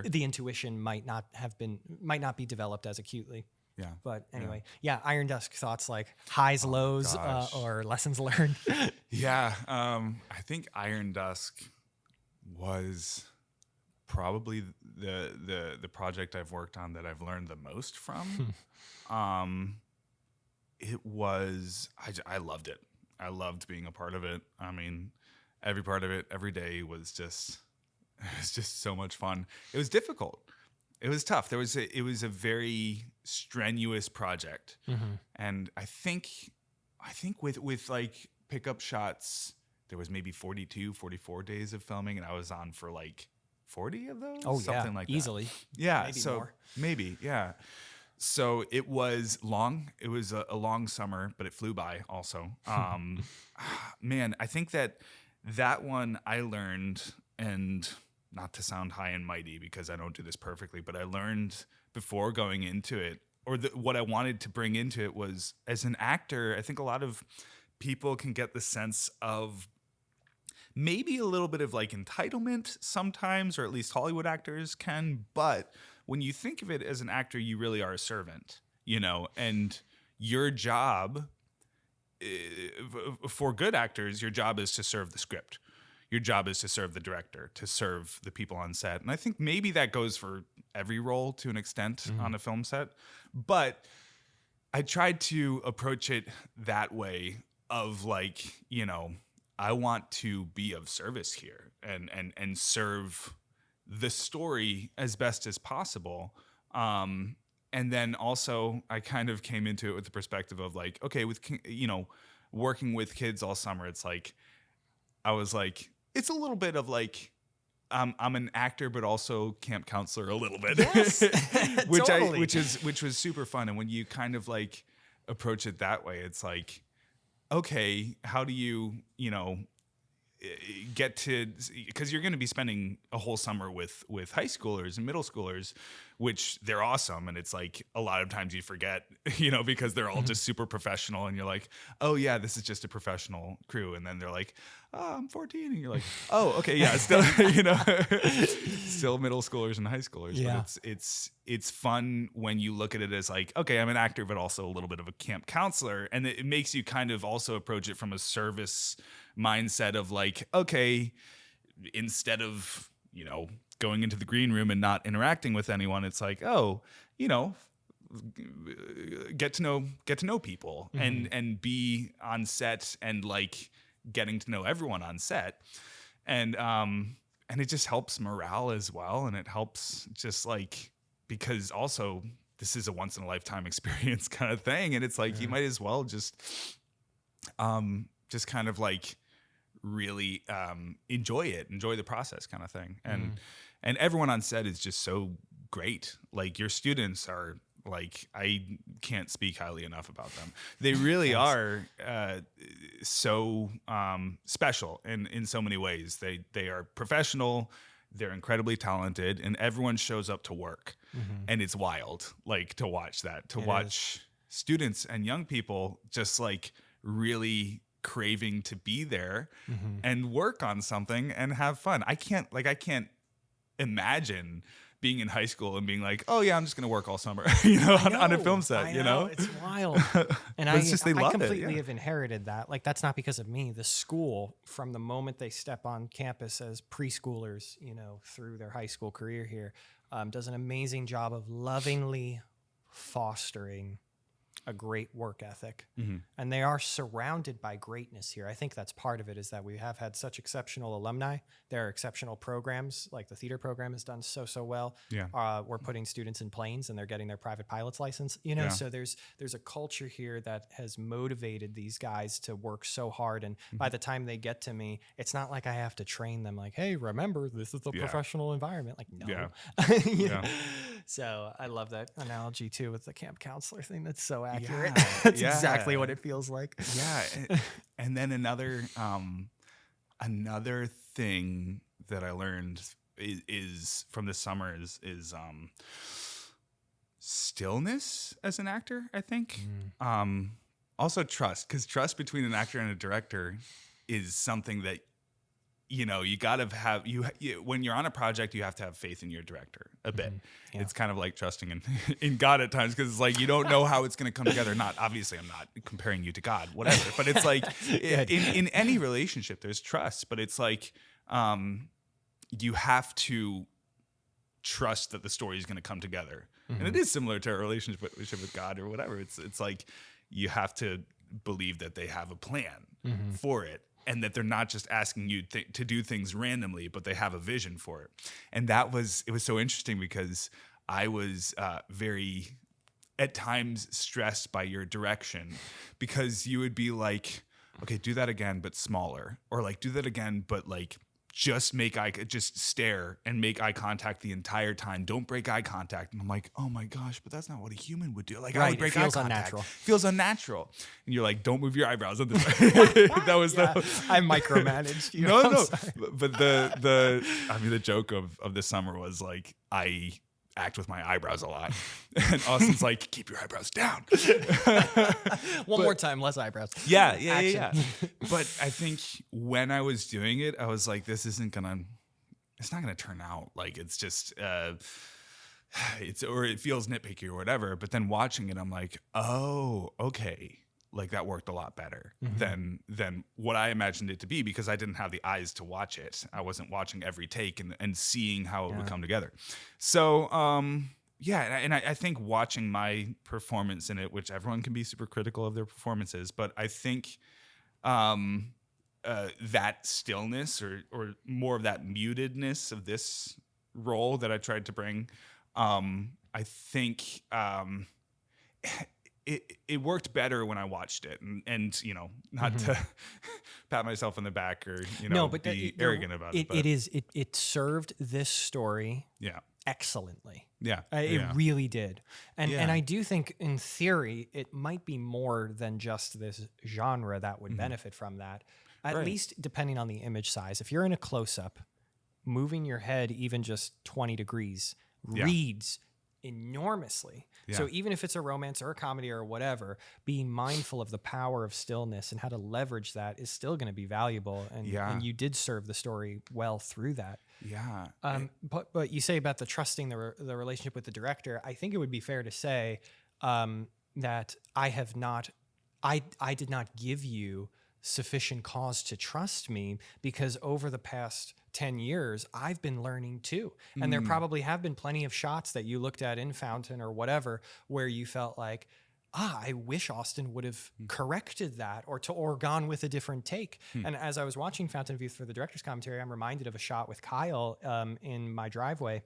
the intuition might not be developed as acutely. Yeah. But anyway, Iron Dusk thoughts, like highs, lows, or lessons learned. I think Iron Dusk was probably the project I've worked on that I've learned the most from. It was, I loved it. I loved being a part of it. I mean, every part of it, every day was just so much fun. It was difficult. It was tough. It was a very strenuous project. And I think with like pickup shots, there was maybe 42, 44 days of filming, and I was on for like 40 of those? Oh, something like easily. That. Yeah. Maybe so more. Maybe, yeah. So it was long. It was a long summer, but it flew by also. Man, I think that one I learned, and not to sound high and mighty because I don't do this perfectly, but I learned before going into it, or what I wanted to bring into it was, as an actor, I think a lot of people can get the sense of maybe a little bit of like entitlement sometimes, or at least Hollywood actors can. But when you think of it as an actor, you really are a servant, and your job for good actors, your job is to serve the script. Your job is to serve the director, to serve the people on set. And I think maybe that goes for every role to an extent on a film set. But I tried to approach it that way of like, I want to be of service here and serve the story as best as possible. And then also I kind of came into it with the perspective of like, okay, with, working with kids all summer, it's like, I was like, it's a little bit of like, I'm an actor, but also camp counselor a little bit, Yes, totally. which was super fun. And when you kind of like approach it that way, it's like, okay, how do you, get to, because you're going to be spending a whole summer with high schoolers and middle schoolers, which they're awesome. And it's like a lot of times you forget, because they're all just super professional and you're like, oh yeah, this is just a professional crew. And then they're like, oh, I'm 14. And you're like, oh, okay. Yeah. Still, still middle schoolers and high schoolers. Yeah. But it's fun when you look at it as like, okay, I'm an actor, but also a little bit of a camp counselor. And it makes you kind of also approach it from a service mindset of like, okay, instead of, going into the green room and not interacting with anyone, it's like, oh, get to know people and be on set and like getting to know everyone on set. And it just helps morale as well. And it helps just like, because also this is a once in a lifetime experience kind of thing. And it's like, you might as well just kind of like really enjoy the process kind of thing. And everyone on set is just so great. Like your students are like, I can't speak highly enough about them. They really are so special in so many ways. They are professional, they're incredibly talented, and everyone shows up to work. And it's wild, like to watch that, watch students and young people just like really craving to be there and work on something and have fun. I can't imagine being in high school and being like, oh yeah, I'm just going to work all summer, on a film set, It's wild. And I love completely it, have inherited that. Like, that's not because of me. The school, from the moment they step on campus as preschoolers, through their high school career here, does an amazing job of lovingly fostering a great work ethic. And they are surrounded by greatness here. I think that's part of it, is that we have had such exceptional alumni. There are exceptional programs, like the theater program has done so well. Yeah. We're putting students in planes and they're getting their private pilot's license, so there's a culture here that has motivated these guys to work so hard. And by the time they get to me, it's not like I have to train them like, hey, remember, this is a professional environment. Like, no. Yeah. So I love that analogy too with the camp counselor thing. That's so accurate. That's exactly what it feels like. Yeah. And then another thing that I learned is from this summer is stillness as an actor, I think. Also trust, because trust between an actor and a director is something that you gotta have. When you're on a project, you have to have faith in your director a bit. Yeah. It's kind of like trusting in God at times, because it's like you don't know how it's going to come together. Not obviously, I'm not comparing you to God, whatever. But it's like in any relationship, there's trust. But it's like you have to trust that the story is going to come together, and it is similar to a relationship with God or whatever. It's like you have to believe that they have a plan for it. And that they're not just asking you to do things randomly, but they have a vision for it. And it was so interesting, because I was very, at times, stressed by your direction, because you would be like, okay, do that again, but smaller, or like do that again, but like just stare and make eye contact the entire time. Don't break eye contact. And I'm like, oh my gosh, but that's not what a human would do. Like, I would break eye contact. Unnatural. Feels unnatural. And you're like, don't move your eyebrows. That was I micromanaged you. No. But the joke of the summer was like, I act with my eyebrows a lot. And Austin's like, keep your eyebrows down. One more time, less eyebrows. Yeah. But I think when I was doing it, I was like, it's not gonna turn out like it's just or it feels nitpicky or whatever. But then watching it, I'm like, oh, okay. Like that worked a lot better than what I imagined it to be, because I didn't have the eyes to watch it. I wasn't watching every take and seeing how it would come together. So, and I think watching my performance in it, which everyone can be super critical of their performances, but I think that stillness or more of that mutedness of this role that I tried to bring, I think it worked better when I watched it, and not to pat myself on the back or be arrogant about it. But It served this story excellently. It really did, and I do think in theory it might be more than just this genre that would benefit from that. At least depending on the image size. If you're in a close-up, moving your head even just 20 degrees reads enormously. So even if it's a romance or a comedy or whatever, being mindful of the power of stillness and how to leverage that is still going to be valuable. And you did serve the story well through that. But you say about the trusting the relationship with the director. I think it would be fair to say that I did not give you sufficient cause to trust me, because over the past 10 years, I've been learning too. And there probably have been plenty of shots that you looked at in Fountain or whatever, where you felt like, I wish Austin would have corrected that or gone with a different take. And as I was watching Fountain of Youth for the director's commentary, I'm reminded of a shot with Kyle in my driveway,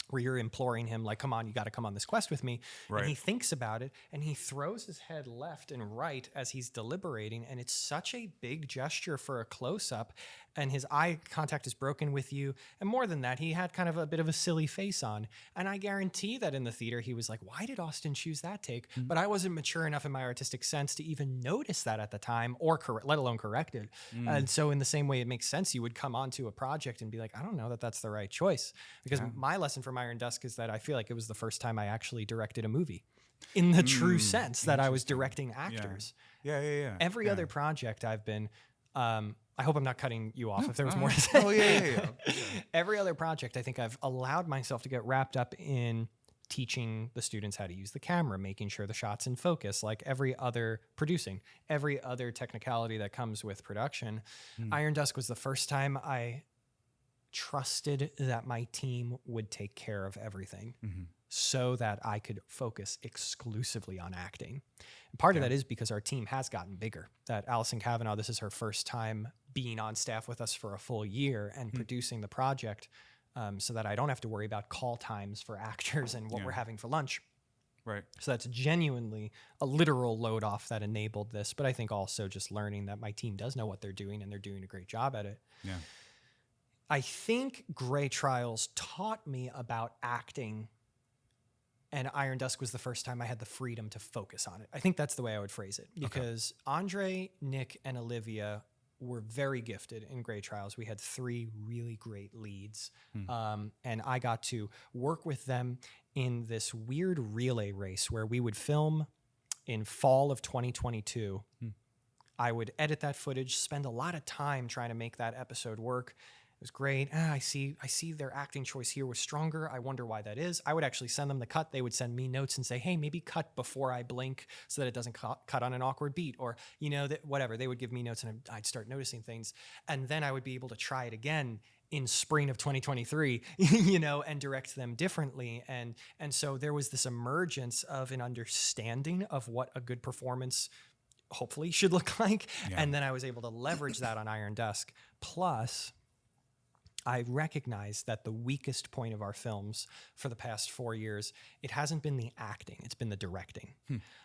where you're imploring him, like, come on, you got to come on this quest with me. Right. And he thinks about it, and he throws his head left and right as he's deliberating. And it's such a big gesture for a close-up, and his eye contact is broken with you. And more than that, he had kind of a bit of a silly face on. And I guarantee that in the theater, he was like, why did Austin choose that take? But I wasn't mature enough in my artistic sense to even notice that at the time, or let alone correct it. And so in the same way, it makes sense you would come onto a project and be like, I don't know that that's the right choice. Because my lesson from Iron Dusk is that I feel like it was the first time I actually directed a movie in the true sense that I was directing actors. Every other project I've been, I hope I'm not cutting you off if there was more to say. Every other project, I think I've allowed myself to get wrapped up in teaching the students how to use the camera, making sure the shot's in focus, like every other technicality that comes with production. Iron Dusk was the first time I trusted that my team would take care of everything so that I could focus exclusively on acting. And part of that is because our team has gotten bigger. That Allison Kavanaugh, this is her first time being on staff with us for a full year and producing the project, so that I don't have to worry about call times for actors and what we're having for lunch. Right. So that's genuinely a literal load off that enabled this. But I think also just learning that my team does know what they're doing and they're doing a great job at it. Yeah. I think Grey Trials taught me about acting, and Iron Dusk was the first time I had the freedom to focus on it. I think that's the way I would phrase it, because Andre, Nick, and Olivia were very gifted in Grey Trials. We had 3 really great leads, and I got to work with them in this weird relay race where we would film in fall of 2022. I would edit that footage, spend a lot of time trying to make that episode work. It was great. I see their acting choice here was stronger. I wonder why that is. I would actually send them the cut. They would send me notes and say, hey, maybe cut before I blink so that it doesn't cut on an awkward beat, or, whatever. They would give me notes and I'd start noticing things. And then I would be able to try it again in spring of 2023, and direct them differently. And so there was this emergence of an understanding of what a good performance hopefully should look like. Yeah. And then I was able to leverage that on Iron Dusk. Plus, I recognize that the weakest point of our films for the past 4 years, it hasn't been the acting, it's been the directing.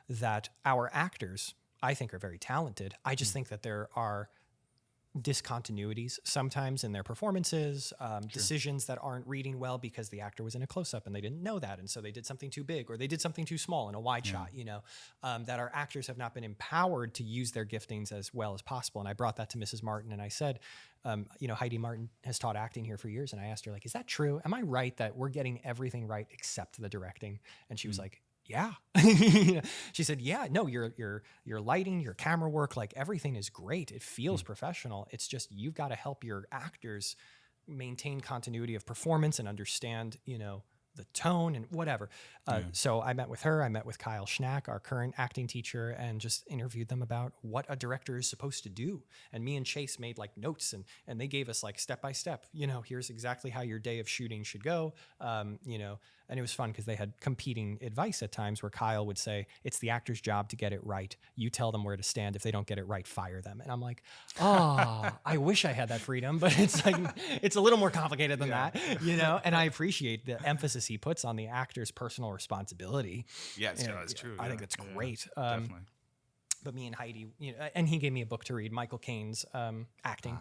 That our actors, I think, are very talented. I just think that there are discontinuities sometimes in their performances, decisions that aren't reading well because the actor was in a close-up and they didn't know that, and so they did something too big or they did something too small in a wide shot, that our actors have not been empowered to use their giftings as well as possible. And I brought that to Mrs. Martin and I said, Heidi Martin has taught acting here for years, and I asked her, like, is that true? Am I right that we're getting everything right except the directing? And she was like, yeah. She said, yeah, no, your lighting, your camera work, like everything is great. It feels professional. It's just, you've got to help your actors maintain continuity of performance and understand, the tone and whatever. So I met with her. I met with Kyle Schnack, our current acting teacher, and just interviewed them about what a director is supposed to do. And me and Chase made like notes, and they gave us like step by step, here's exactly how your day of shooting should go. And it was fun because they had competing advice at times where Kyle would say, it's the actor's job to get it right. You tell them where to stand. If they don't get it right, fire them. And I'm like, oh, I wish I had that freedom, but it's like, it's a little more complicated than that, and I appreciate the emphasis he puts on the actor's personal responsibility. Yeah, it's true. I think that's great. Definitely. But me and Heidi, and he gave me a book to read, Michael Caine's Acting,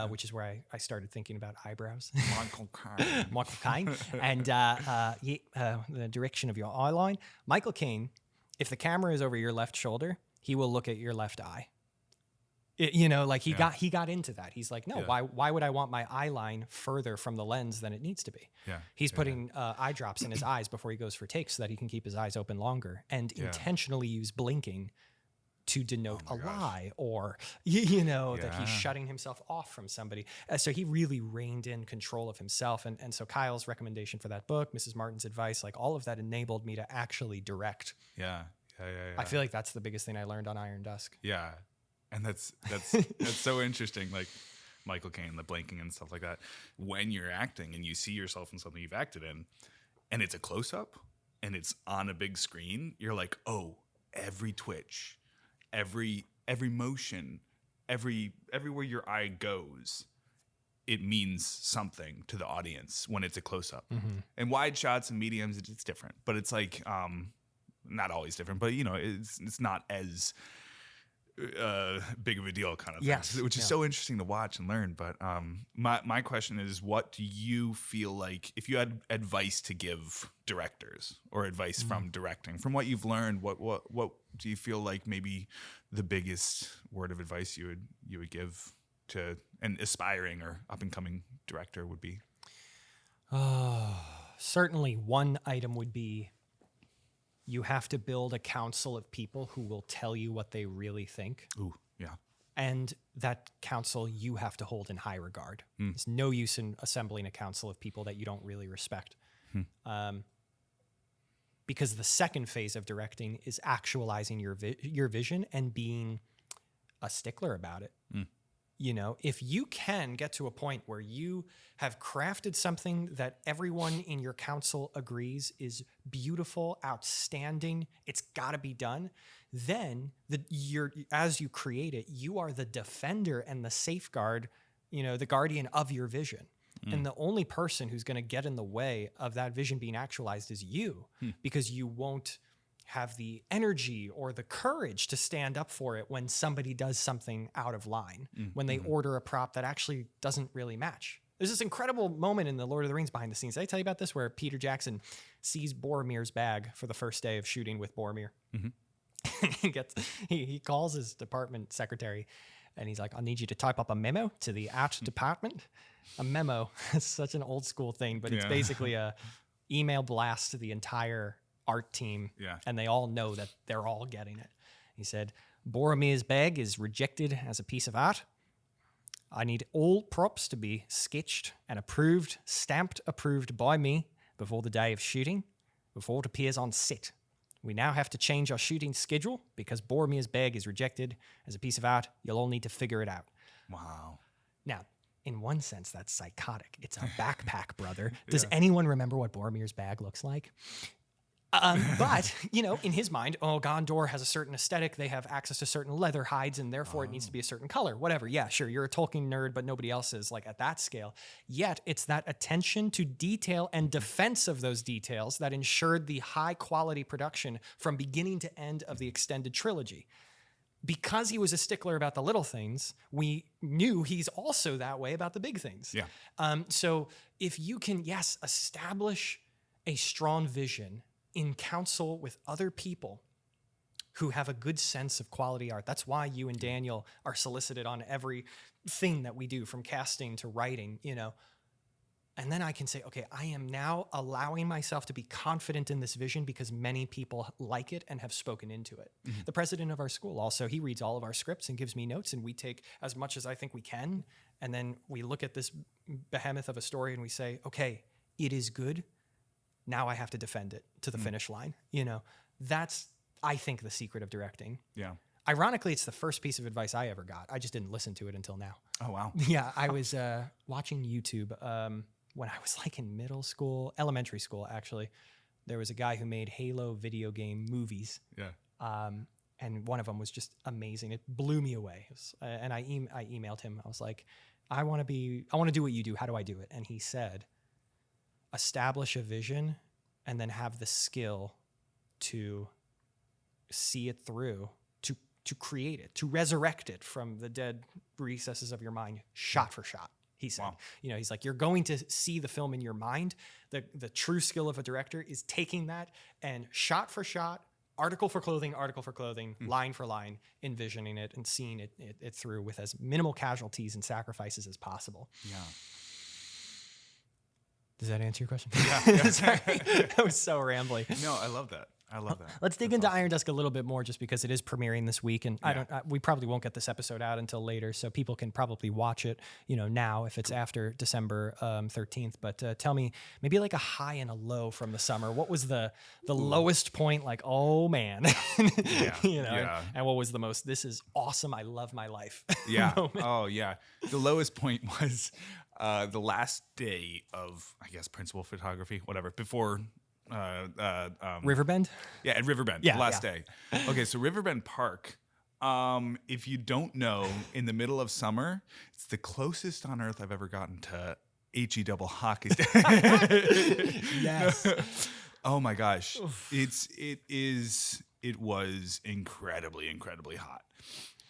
which is where I started thinking about eyebrows. Michael Caine. Michael Caine. And the direction of your eye line. Michael Caine, if the camera is over your left shoulder, he will look at your left eye. He got into that. He's like, no, why would I want my eye line further from the lens than it needs to be? Yeah. He's putting eye drops in his eyes before he goes for takes so that he can keep his eyes open longer and intentionally use blinking to denote a lie or, that he's shutting himself off from somebody. So he really reined in control of himself. And so Kyle's recommendation for that book, Mrs. Martin's advice, like all of that enabled me to actually direct. Yeah. I feel like that's the biggest thing I learned on Iron Dusk. Yeah. And that's so interesting. Like Michael Caine, the blinking and stuff like that. When you're acting and you see yourself in something you've acted in and it's a close up and it's on a big screen, you're like, oh, every twitch, every motion, everywhere your eye goes, it means something to the audience when it's a close up. Mm-hmm. And wide shots and mediums, it's different, but it's like not always different, but it's not as big of a deal kind of thing. Yes, which is so interesting to watch and learn. But my question is, what do you feel like if you had advice to give directors or advice from directing, from what you've learned, what do you feel like maybe the biggest word of advice you would give to an aspiring or up and coming director would be? Certainly one item would be, you have to build a council of people who will tell you what they really think. Ooh, yeah. And that council you have to hold in high regard. There's no use in assembling a council of people that you don't really respect. Because the second phase of directing is actualizing your vision and being a stickler about it. If you can get to a point where you have crafted something that everyone in your council agrees is beautiful, outstanding, it's got to be done, then as you create it, you are the defender and the safeguard, the guardian of your vision. And the only person who's going to get in the way of that vision being actualized is you, because you won't have the energy or the courage to stand up for it when somebody does something out of line, when they order a prop that actually doesn't really match. There's this incredible moment in the Lord of the Rings behind the scenes. Did I tell you about this? Where Peter Jackson sees Boromir's bag for the first day of shooting with Boromir. He calls his department secretary and he's like, I need you to type up a memo to the art department. A memo, it's such an old school thing, but it's basically a email blast to the entire art team, and they all know that they're all getting it. He said, Boromir's bag is rejected as a piece of art. I need all props to be sketched and approved, stamped approved by me before the day of shooting, before it appears on set. We now have to change our shooting schedule because Boromir's bag is rejected as a piece of art. You'll all need to figure it out. Wow. Now, in one sense, that's psychotic. It's a backpack, brother. Does anyone remember what Boromir's bag looks like? But, in his mind, Gondor has a certain aesthetic. They have access to certain leather hides, and therefore it needs to be a certain color. Whatever. Yeah, sure. You're a Tolkien nerd, but nobody else is at that scale. Yet it's that attention to detail and defense of those details that ensured the high quality production from beginning to end of the extended trilogy. because he was a stickler about the little things, we knew he's also that way about the big things. Yeah. So if you can, yes, establish a strong vision in counsel with other people who have a good sense of quality art. That's why you and Daniel are solicited on everything that we do, from casting to writing, you know. And then I can say, okay, I am now allowing myself to be confident in this vision because many people like it and have spoken into it. Mm-hmm. The president of our school also, he reads all of our scripts and gives me notes, and we take as much as I think we can. And then we look at this behemoth of a story and we say, okay, it is good. Now I have to defend it to the finish line. You know, that's, I think, the secret of directing. Yeah. Ironically, it's the first piece of advice I ever got. I just didn't listen to it until now. Oh, wow. Yeah, I was watching YouTube when I was like in elementary school, actually. There was a guy who made Halo video game movies. Yeah. And one of them was just amazing. It blew me away. And I emailed him. I was like, I want to do what you do. How do I do it? And he said, establish a vision and then have the skill to see it through, to create it, to resurrect it from the dead recesses of your mind, shot for shot. He said, wow. You know, he's like, you're going to see the film in your mind. The true skill of a director is taking that and shot for shot, article for clothing, line for line, envisioning it and seeing it through with as minimal casualties and sacrifices as possible. Yeah. Does that answer your question? Yeah. Sorry, that was so rambly. No, I love that. I love that. Let's dig into Iron Dusk a little bit more, just because it is premiering this week, and we probably won't get this episode out until later, so people can probably watch it, you know, now if it's after December 13th. But tell me, maybe like a high and a low from the summer. What was the lowest point? Like, oh man, Yeah. you know, Yeah. and what was the most? This is awesome. I love my life. Yeah. moment? Oh, yeah. The lowest point was the last day of, I guess, principal photography, whatever, before. Riverbend? Yeah, at Riverbend, Yeah, last day. Okay, so Riverbend Park, if you don't know, in the middle of summer, it's the closest on earth I've ever gotten to HE double hockey. Yes. Oh my gosh. It was incredibly, incredibly hot.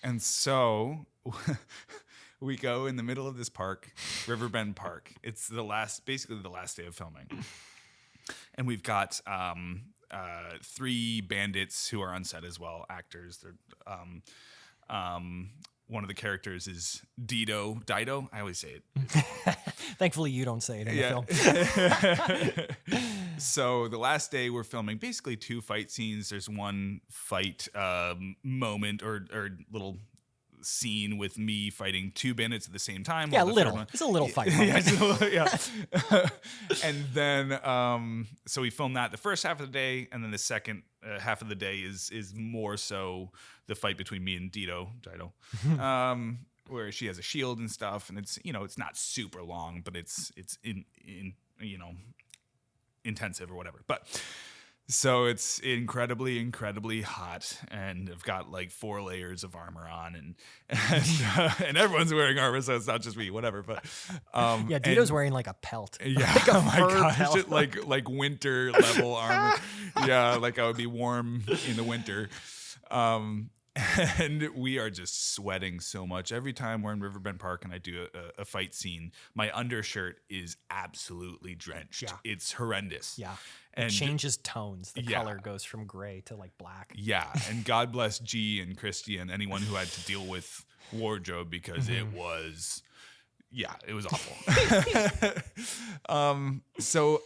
And so we go in the middle of this park, Riverbend Park. It's basically the last day of filming. And we've got 3 bandits who are on set as well, actors. They're one of the characters is Dido. I always say it. Thankfully, you don't say it in the film. So the last day we're filming basically 2 fight scenes. There's one fight moment or little scene with me fighting 2 bandits at the same time. Yeah, it's a little fight. Yeah. And then, so we filmed that the first half of the day, and then the second half of the day is more so the fight between me and Dido, where she has a shield and stuff, and it's, you know, it's not super long, but it's in you know, intensive or whatever. But so it's incredibly, incredibly hot, and I've got like 4 layers of armor on, and everyone's wearing armor, so it's not just me, whatever. But yeah, Dito's wearing like a pelt. Yeah, like a oh my gosh, pelt. like winter level armor. Yeah, like I would be warm in the winter. And we are just sweating so much. Every time we're in Riverbend Park and I do a fight scene, my undershirt is absolutely drenched. Yeah. It's horrendous. Yeah. It changes tones. The color goes from gray to like black. Yeah. And God bless G and Christy and anyone who had to deal with wardrobe, because it was awful. So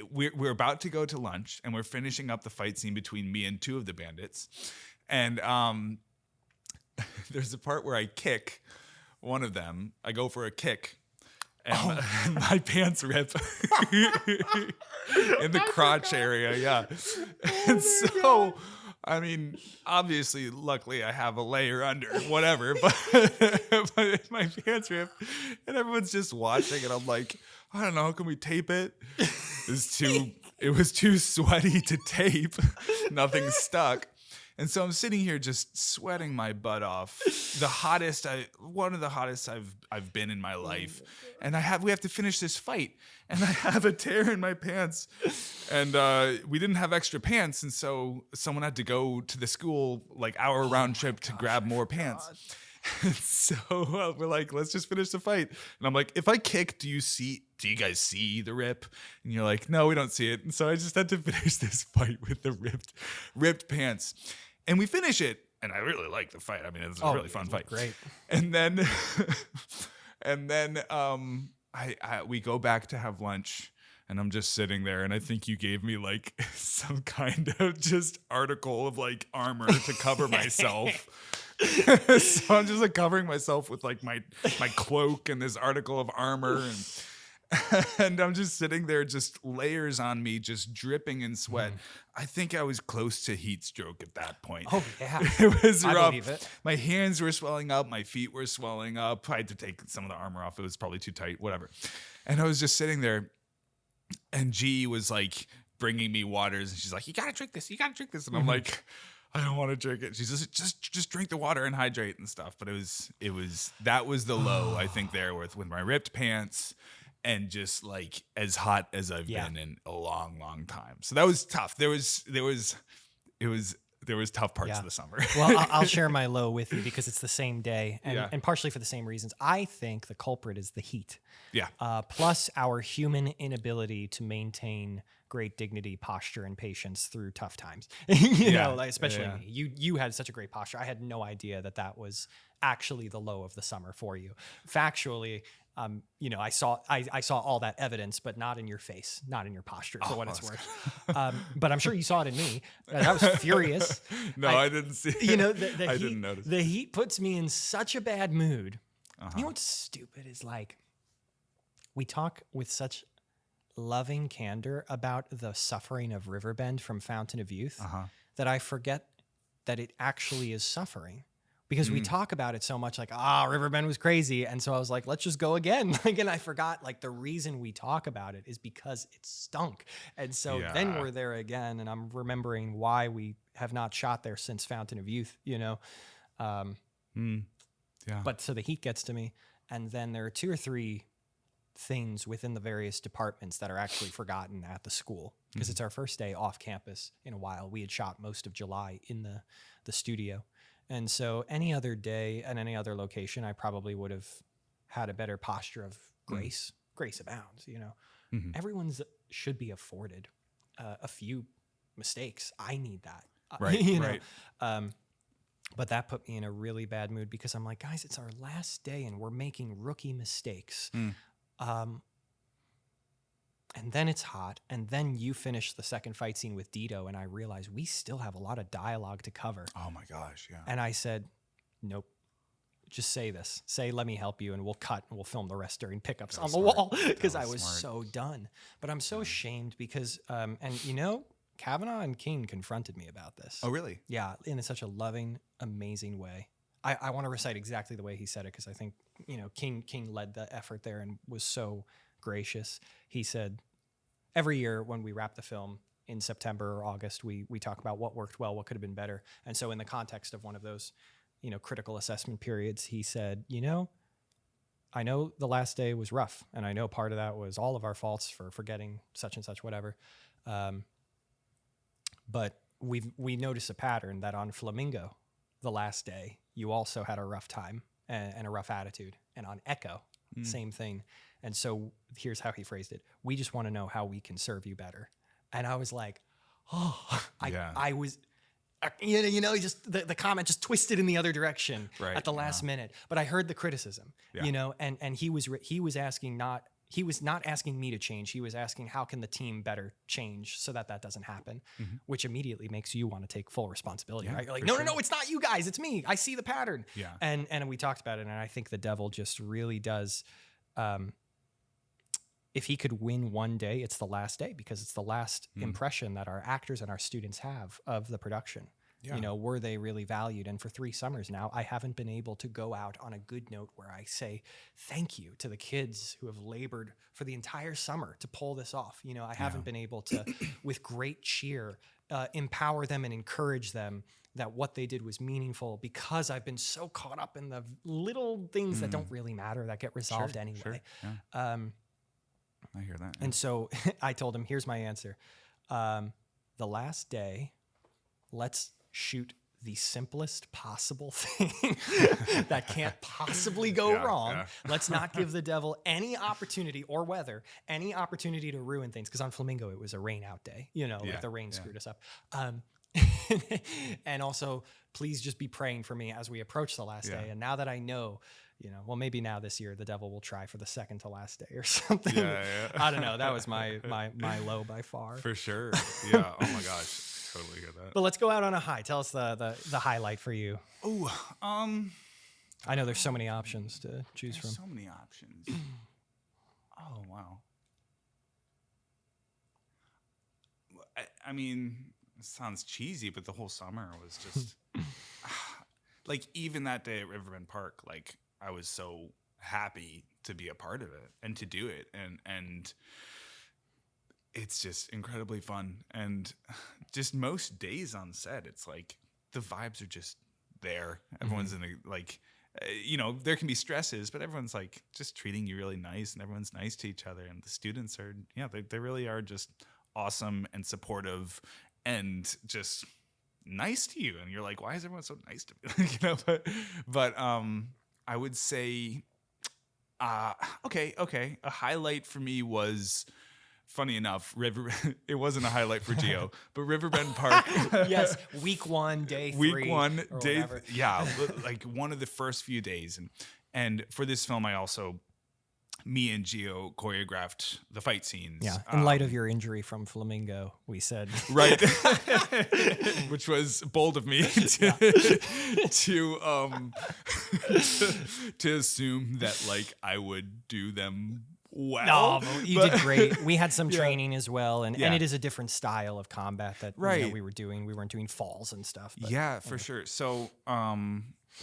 we're about to go to lunch, and we're finishing up the fight scene between me and 2 of the bandits. And there's a part where I kick one of them. I go for a kick, and my pants rip in the crotch area. Yeah. And so, I mean, obviously, luckily, I have a layer under, whatever. But my pants rip, and everyone's just watching, and I'm like, I don't know, can we tape it? It was too sweaty to tape. Nothing stuck. And so I'm sitting here just sweating my butt off. One of the hottest I've been in my life. And we have to finish this fight. And I have a tear in my pants. And we didn't have extra pants. And so someone had to go to the school like hour round trip to grab more pants. And so we're like, let's just finish the fight. And I'm like, if I kick, do you guys see the rip? And you're like, no, we don't see it. And so I just had to finish this fight with the ripped pants. And we finish it. And I really like the fight. I mean, it was a really fun fight. Great. And then, we go back to have lunch. And I'm just sitting there, and I think you gave me like some kind of just article of like armor to cover myself. So I'm just like covering myself with like my cloak and this article of armor, and I'm just sitting there, just layers on me, just dripping in sweat. I think I was close to heat stroke at that point. Oh yeah, it was rough. I believe it. My hands were swelling up, my feet were swelling up. I had to take some of the armor off. It was probably too tight, whatever. And I was just sitting there. And G was like bringing me waters, and she's like, "You gotta drink this. You gotta drink this." And I'm like, "I don't want to drink it." She's just drink the water and hydrate and stuff. But that was the low I think there with my ripped pants and just like as hot as I've been in a long, long time. So that was tough. There was tough parts of the summer. Well, I'll share my low with you because it's the same day and partially for the same reasons. I think the culprit is the heat. Yeah. Plus our human inability to maintain great dignity, posture, and patience through tough times. you know, like especially me. You had such a great posture. I had no idea that was actually the low of the summer for you. Factually, I saw all that evidence, but not in your face, not in your posture, for what it's worth. But I'm sure you saw it in me. I was furious. No, I didn't see it. You know, I didn't notice. The heat puts me in such a bad mood. You know what's stupid is like, we talk with such loving candor about the suffering of Riverbend from Fountain of Youth that I forget that it actually is suffering. Because we talk about it so much like, Riverbend was crazy. And so I was like, let's just go again. And I forgot like the reason we talk about it is because it stunk. And so then we're there again. And I'm remembering why we have not shot there since Fountain of Youth, you know? But so the heat gets to me. And then there are 2 or 3 things within the various departments that are actually forgotten at the school because it's our first day off campus in a while. We had shot most of July in the studio. And so any other day and any other location, I probably would have had a better posture of grace. Grace abounds, you know. Everyone's should be afforded a few mistakes. I need that. Right, you know? right. But that put me in a really bad mood because I'm like, guys, it's our last day and we're making rookie mistakes. And then it's hot. And then you finish the second fight scene with Dito. And I realize we still have a lot of dialogue to cover. Oh my gosh. Yeah. And I said, nope, just say this. Say, let me help you. And we'll cut and we'll film the rest during pickups on the wall. Because I was so done. But I'm so ashamed because, and you know, Kavanaugh and King confronted me about this. Oh, really? Yeah. In such a loving, amazing way. I want to recite exactly the way he said it because I think, you know, King led the effort there and was so gracious. He said, every year when we wrap the film in September or August, we talk about what worked well, what could have been better. And so in the context of one of those, you know, critical assessment periods, he said, you know, I know the last day was rough, and I know part of that was all of our faults for forgetting such and such, whatever. But we noticed a pattern that on Flamingo, the last day, you also had a rough time and a rough attitude. And on Echo, same thing. And so here's how he phrased it. We just want to know how we can serve you better. And I was like, I was, you know, just the comment just twisted in the other direction at the last minute. But I heard the criticism, you know, and he was asking not asking me to change. He was asking how can the team better change so that doesn't happen, which immediately makes you want to take full responsibility. Right? You're like, no, it's not you guys. It's me. I see the pattern. Yeah. And we talked about it. And I think the devil just really does. If he could win one day, it's the last day because it's the last impression that our actors and our students have of the production. Yeah. You know, were they really valued? And for 3 summers now, I haven't been able to go out on a good note where I say thank you to the kids who have labored for the entire summer to pull this off. You know, I haven't been able to, with great cheer, empower them and encourage them that what they did was meaningful, because I've been so caught up in the little things that don't really matter, that get resolved anyway. Sure. Yeah. I hear that. Yeah. And so I told him, here's my answer. The last day, let's shoot the simplest possible thing that can't possibly go wrong. Yeah. Let's not give the devil any opportunity, or weather, any opportunity to ruin things. Because on Flamingo, it was a rain out day. You know, like the rain screwed us up. And also, please just be praying for me as we approach the last day. And now that I know, you know, well, maybe now this year the devil will try for the second to last day or something. I don't know. That was my low by far. For sure. Yeah. Oh my gosh. Totally get that. But let's go out on a high. Tell us the highlight for you. Oh, I know there's so many options to choose from. So many options. Oh wow. I mean, it sounds cheesy, but the whole summer was just like, even that day at Riverbend Park, like, I was so happy to be a part of it and to do it, and it's just incredibly fun. And just most days on set, it's like the vibes are just there. Everyone's in a, like, you know, there can be stresses, but everyone's like just treating you really nice, and everyone's nice to each other. And the students are, they really are just awesome and supportive and just nice to you. And you're like, why is everyone so nice to me? You know, but I would say, okay. A highlight for me was, funny enough, it wasn't a highlight for Gio, but Riverbend Park. Yes, week 1, day 3. Week 1, day, whatever. yeah, like one of the first few days. And for this film, me and Gio choreographed the fight scenes. Yeah, in light of your injury from Flamingo, we said. Right. Which was bold of me to assume that, like, I would do them well. No, but you did great. We had some training as well, and it is a different style of combat that we were doing. We weren't doing falls and stuff. But, for sure. So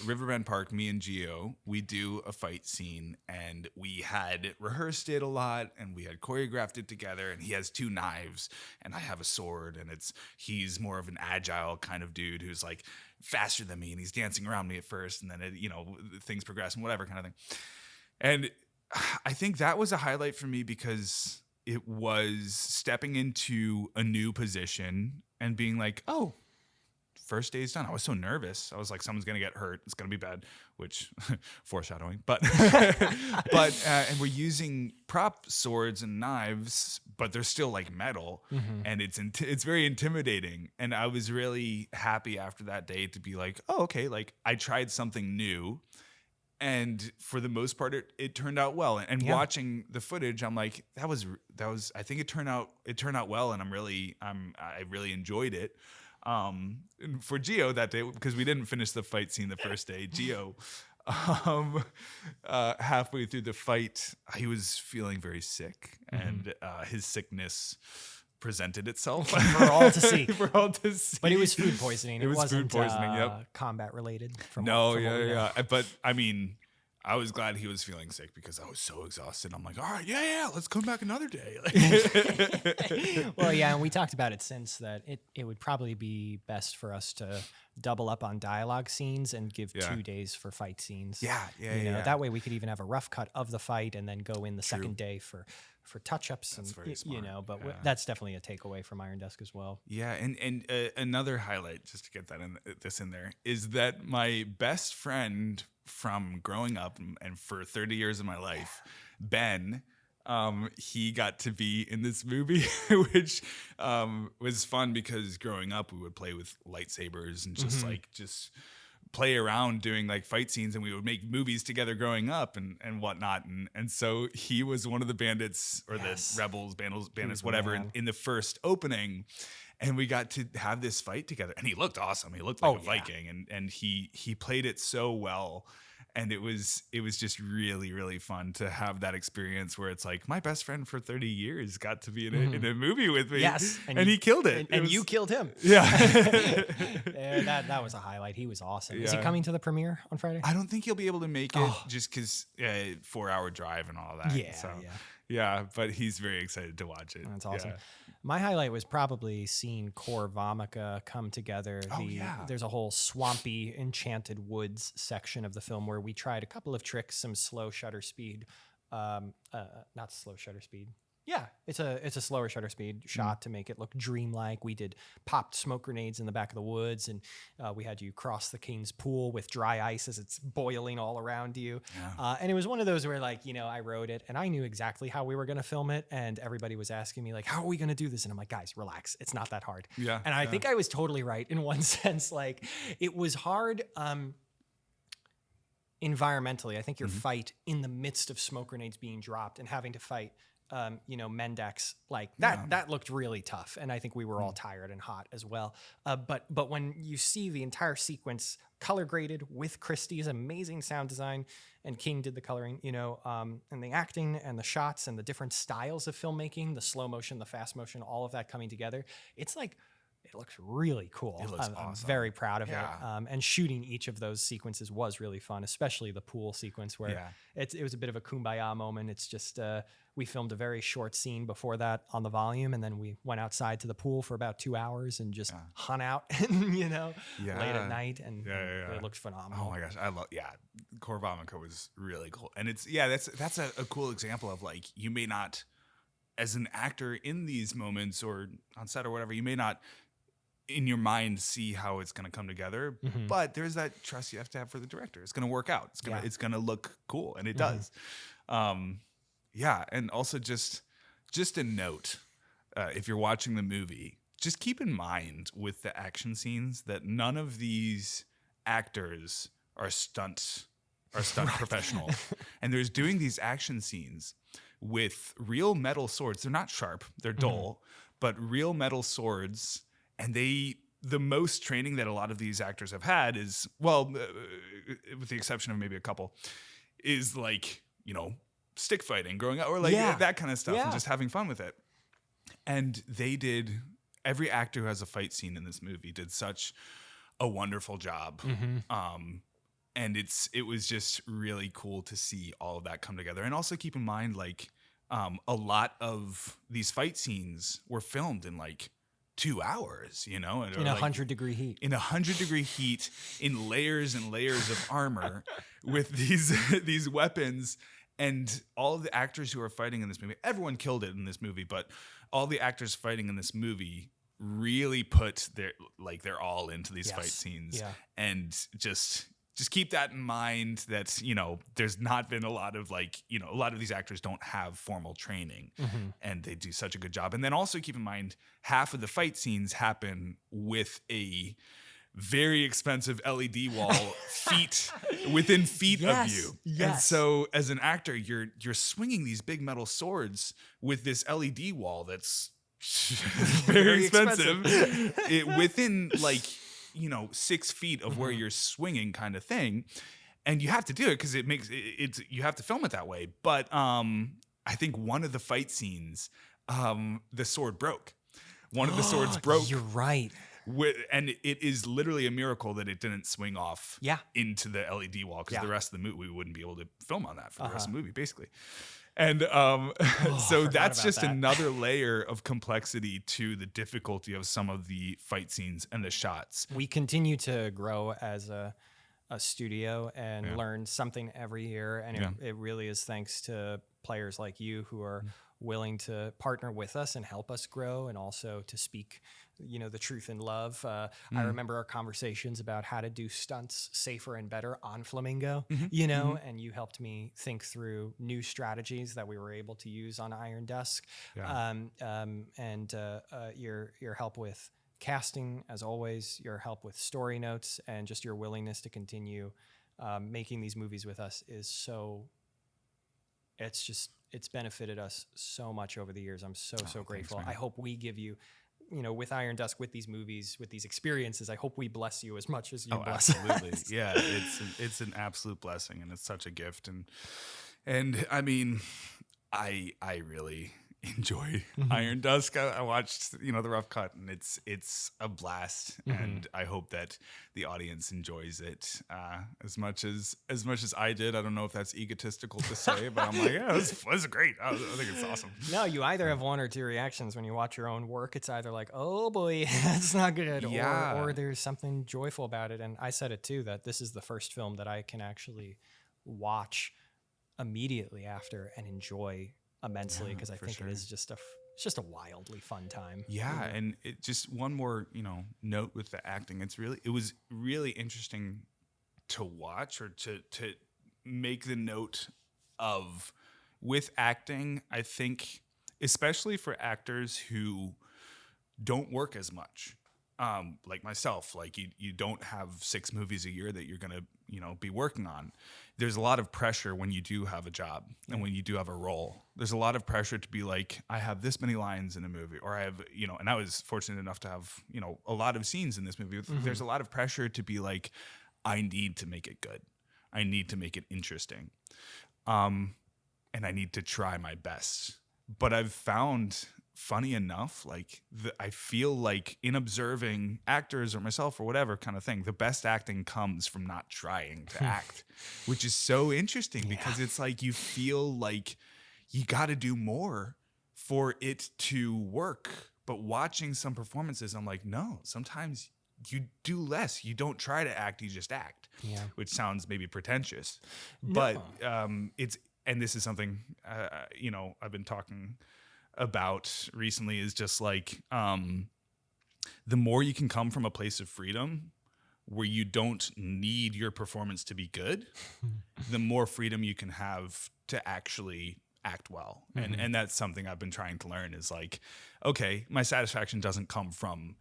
Riverbend Park, me and Gio, we do a fight scene, and we had rehearsed it a lot, and we had choreographed it together. And he has 2 knives, and I have a sword, and he's more of an agile kind of dude who's like faster than me, and he's dancing around me at first, and then things progress and whatever kind of thing. And I think that was a highlight for me, because it was stepping into a new position and being like, oh, first day's done. I was so nervous. I was like, someone's going to get hurt. It's going to be bad, which foreshadowing. But and we're using prop swords and knives, but they're still like metal, and it's very intimidating. And I was really happy after that day to be like, oh, okay, like I tried something new. And for the most part, it turned out well. And watching the footage, I'm like, that was. I think it turned out well, and I really enjoyed it. And for Gio that day, because we didn't finish the fight scene the first day, Gio, halfway through the fight, he was feeling very sick, and his sickness presented itself for all to see. But it was food poisoning. It wasn't food poisoning. Yep. Combat related. But I mean, I was glad he was feeling sick, because I was so exhausted. I'm like, all right, let's come back another day. Well, yeah, and we talked about it since that it would probably be best for us to double up on dialogue scenes and give 2 days for fight scenes. Yeah. That way we could even have a rough cut of the fight and then go in the second day for touch-ups. That's and very smart. But that's definitely a takeaway from Iron Dusk as well. Yeah, and another highlight, just to get that in there, is that my best friend from growing up and for 30 years of my life, Ben, he got to be in this movie, which was fun, because growing up we would play with lightsabers and just play around doing like fight scenes, and we would make movies together growing up and whatnot. And so he was one of the bandits, or the rebels, bandits, whatever, in the first opening. And we got to have this fight together, and he looked awesome. He looked like a Viking, and he played it so well. And it was just really, really fun to have that experience where it's like my best friend for 30 years got to be in a movie with me. Yes, and he killed it. And you killed him. Yeah. Yeah, that was a highlight. He was awesome. Is he Yeah. coming to the premiere on Friday? I don't think he'll be able to make it just because 4-hour drive and all that. Yeah, So, yeah. yeah, but he's very excited to watch it. That's awesome. Yeah. My highlight was probably seeing Core Vomika come together. There's a whole swampy, enchanted woods section of the film where we tried a couple of tricks, some slow shutter speed, not slow shutter speed. Yeah, it's a slower shutter speed shot to make it look dreamlike. We did popped smoke grenades in the back of the woods, and we had you cross the King's Pool with dry ice as it's boiling all around you. Yeah. And it was one of those where, like, I wrote it and I knew exactly how we were going to film it, and everybody was asking me, like, how are we going to do this? And I'm like, guys, relax. It's not that hard. Yeah. And I think I was totally right in one sense. Like, it was hard environmentally. I think your fight in the midst of smoke grenades being dropped and having to fight Mendex, like that looked really tough. And I think we were all tired and hot as well. But when you see the entire sequence color graded with Christie's amazing sound design, and King did the coloring, and the acting and the shots and the different styles of filmmaking, the slow motion, the fast motion, all of that coming together, it's like, it looks really cool. It looks I'm awesome. very proud of Yeah. it. And shooting each of those sequences was really fun, especially the pool sequence where it was a bit of a kumbaya moment. It's just, we filmed a very short scene before that on the volume, and then we went outside to the pool for about 2 hours and just hung out, late at night, and it looked phenomenal. Oh my gosh, I love Core Vomika was really cool, and it's that's a cool example of, like, you may not, as an actor in these moments or on set or whatever, you may not in your mind see how it's going to come together, but there's that trust you have to have for the director. It's going to work out. It's going to look cool, and it does. And also just a note, if you're watching the movie, just keep in mind with the action scenes that none of these actors are stunt professionals, and there's doing these action scenes with real metal swords. They're not sharp, they're dull, but real metal swords. And the most training that a lot of these actors have had is, with the exception of maybe a couple, is like, stick fighting growing up, or like that kind of stuff, and just having fun with it. And every actor who has a fight scene in this movie did such a wonderful job. And it was just really cool to see all of that come together. And also keep in mind, like, a lot of these fight scenes were filmed in like 2 hours, in 100-degree heat. In 100-degree heat, in layers and layers of armor, with these weapons, and all of the actors who are fighting in this movie. Everyone killed it in this movie, but all the actors fighting in this movie really put their all into these fight scenes, and just keep that in mind, that, there's not been a lot of a lot of these actors don't have formal training, and they do such a good job. And then also keep in mind, half of the fight scenes happen with a very expensive LED wall within feet of you. Yes. And so as an actor, you're swinging these big metal swords with this LED wall that's very expensive. Within 6 feet of where you're swinging, kind of thing. And you have to do it because you have to film it that way. But I think one of the fight scenes, the sword broke. One of the swords broke. You're right. And it is literally a miracle that it didn't swing off into the LED wall, because the rest of the movie, we wouldn't be able to film on that for the rest of the movie, basically. And so that's just another layer of complexity to the difficulty of some of the fight scenes and the shots. We continue to grow as a studio and learn something every year. And it really is thanks to players like you who are willing to partner with us and help us grow, and also to speak the truth in love. I remember our conversations about how to do stunts safer and better on Flamingo, and you helped me think through new strategies that we were able to use on Iron Dusk. And your help with casting, as always, your help with story notes, and just your willingness to continue making these movies with us it's benefited us so much over the years. I'm so grateful. I hope we give you with Iron Dusk, with these movies, with these experiences, I hope we bless you as much as you Oh, bless absolutely. us. Yeah, it's an absolute blessing, and it's such a gift. And I mean, I really enjoy Iron Dusk. I watched the rough cut, and it's a blast, and I hope that the audience enjoys it as much as I did. I don't know if that's egotistical to say, but I'm like, yeah, this was great. I think it's awesome. No, you either have one or two reactions when you watch your own work. It's either like, oh boy, that's not good, Yeah. or there's something joyful about it. And I said it too, that this is the first film that I can actually watch immediately after and enjoy immensely, because I think sure. it is just it's just a wildly fun time. Yeah, and it just one more, note with the acting. It was really interesting to watch, or to make the note of, with acting, I think, especially for actors who don't work as much, like myself, like you don't have 6 movies a year that you're going to, be working on. There's a lot of pressure when you do have a job and when you do have a role. There's a lot of pressure to be like, I have this many lines in a movie, or I have, and I was fortunate enough to have, a lot of scenes in this movie. There's a lot of pressure to be like, I need to make it good. I need to make it interesting. And I need to try my best. But I've found, funny enough, like I feel like in observing actors or myself or whatever kind of thing, the best acting comes from not trying to act, which is so interesting because it's like you feel like you got to do more for it to work. But watching some performances, I'm like, no, sometimes you do less. You don't try to act, you just act, which sounds maybe pretentious. No. But and this is something, I've been talking about recently, is just like the more you can come from a place of freedom where you don't need your performance to be good, the more freedom you can have to actually act well. And that's something I've been trying to learn, is like, okay, my satisfaction doesn't come from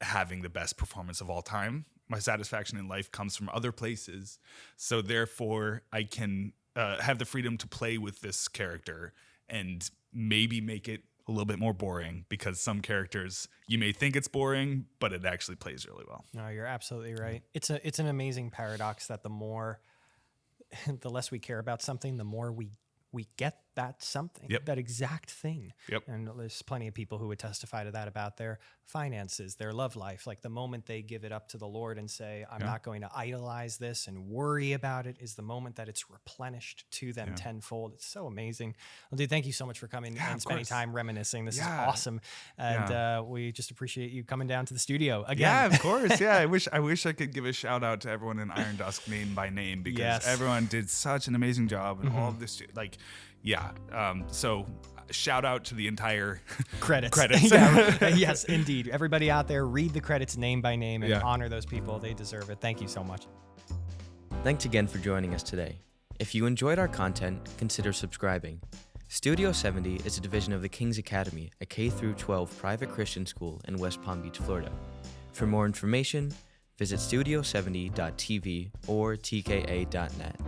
having the best performance of all time. My satisfaction in life comes from other places. So therefore I can have the freedom to play with this character and maybe make it a little bit more boring, because some characters, you may think it's boring, but it actually plays really well. No, you're absolutely right. It's an amazing paradox that the less we care about something, the more we get that something, that exact thing. And there's plenty of people who would testify to that about their finances, their love life. Like the moment they give it up to the Lord and say, I'm not going to idolize this and worry about it, is the moment that it's replenished to them tenfold. It's so amazing. Well, dude, thank you so much for coming and spending time reminiscing. This is awesome. And we just appreciate you coming down to the studio again. Yeah, of course. Yeah, I wish I could give a shout out to everyone in Iron Dusk name by name, because everyone did such an amazing job, and all of this, so shout out to the entire credits. Yes, indeed. Everybody out there, read the credits name by name and honor those people. They deserve it. Thank you so much. Thanks again for joining us today. If you enjoyed our content, consider subscribing. Studio 70 is a division of the King's Academy, a K-12 private Christian school in West Palm Beach, Florida. For more information, visit studio70.tv or tka.net.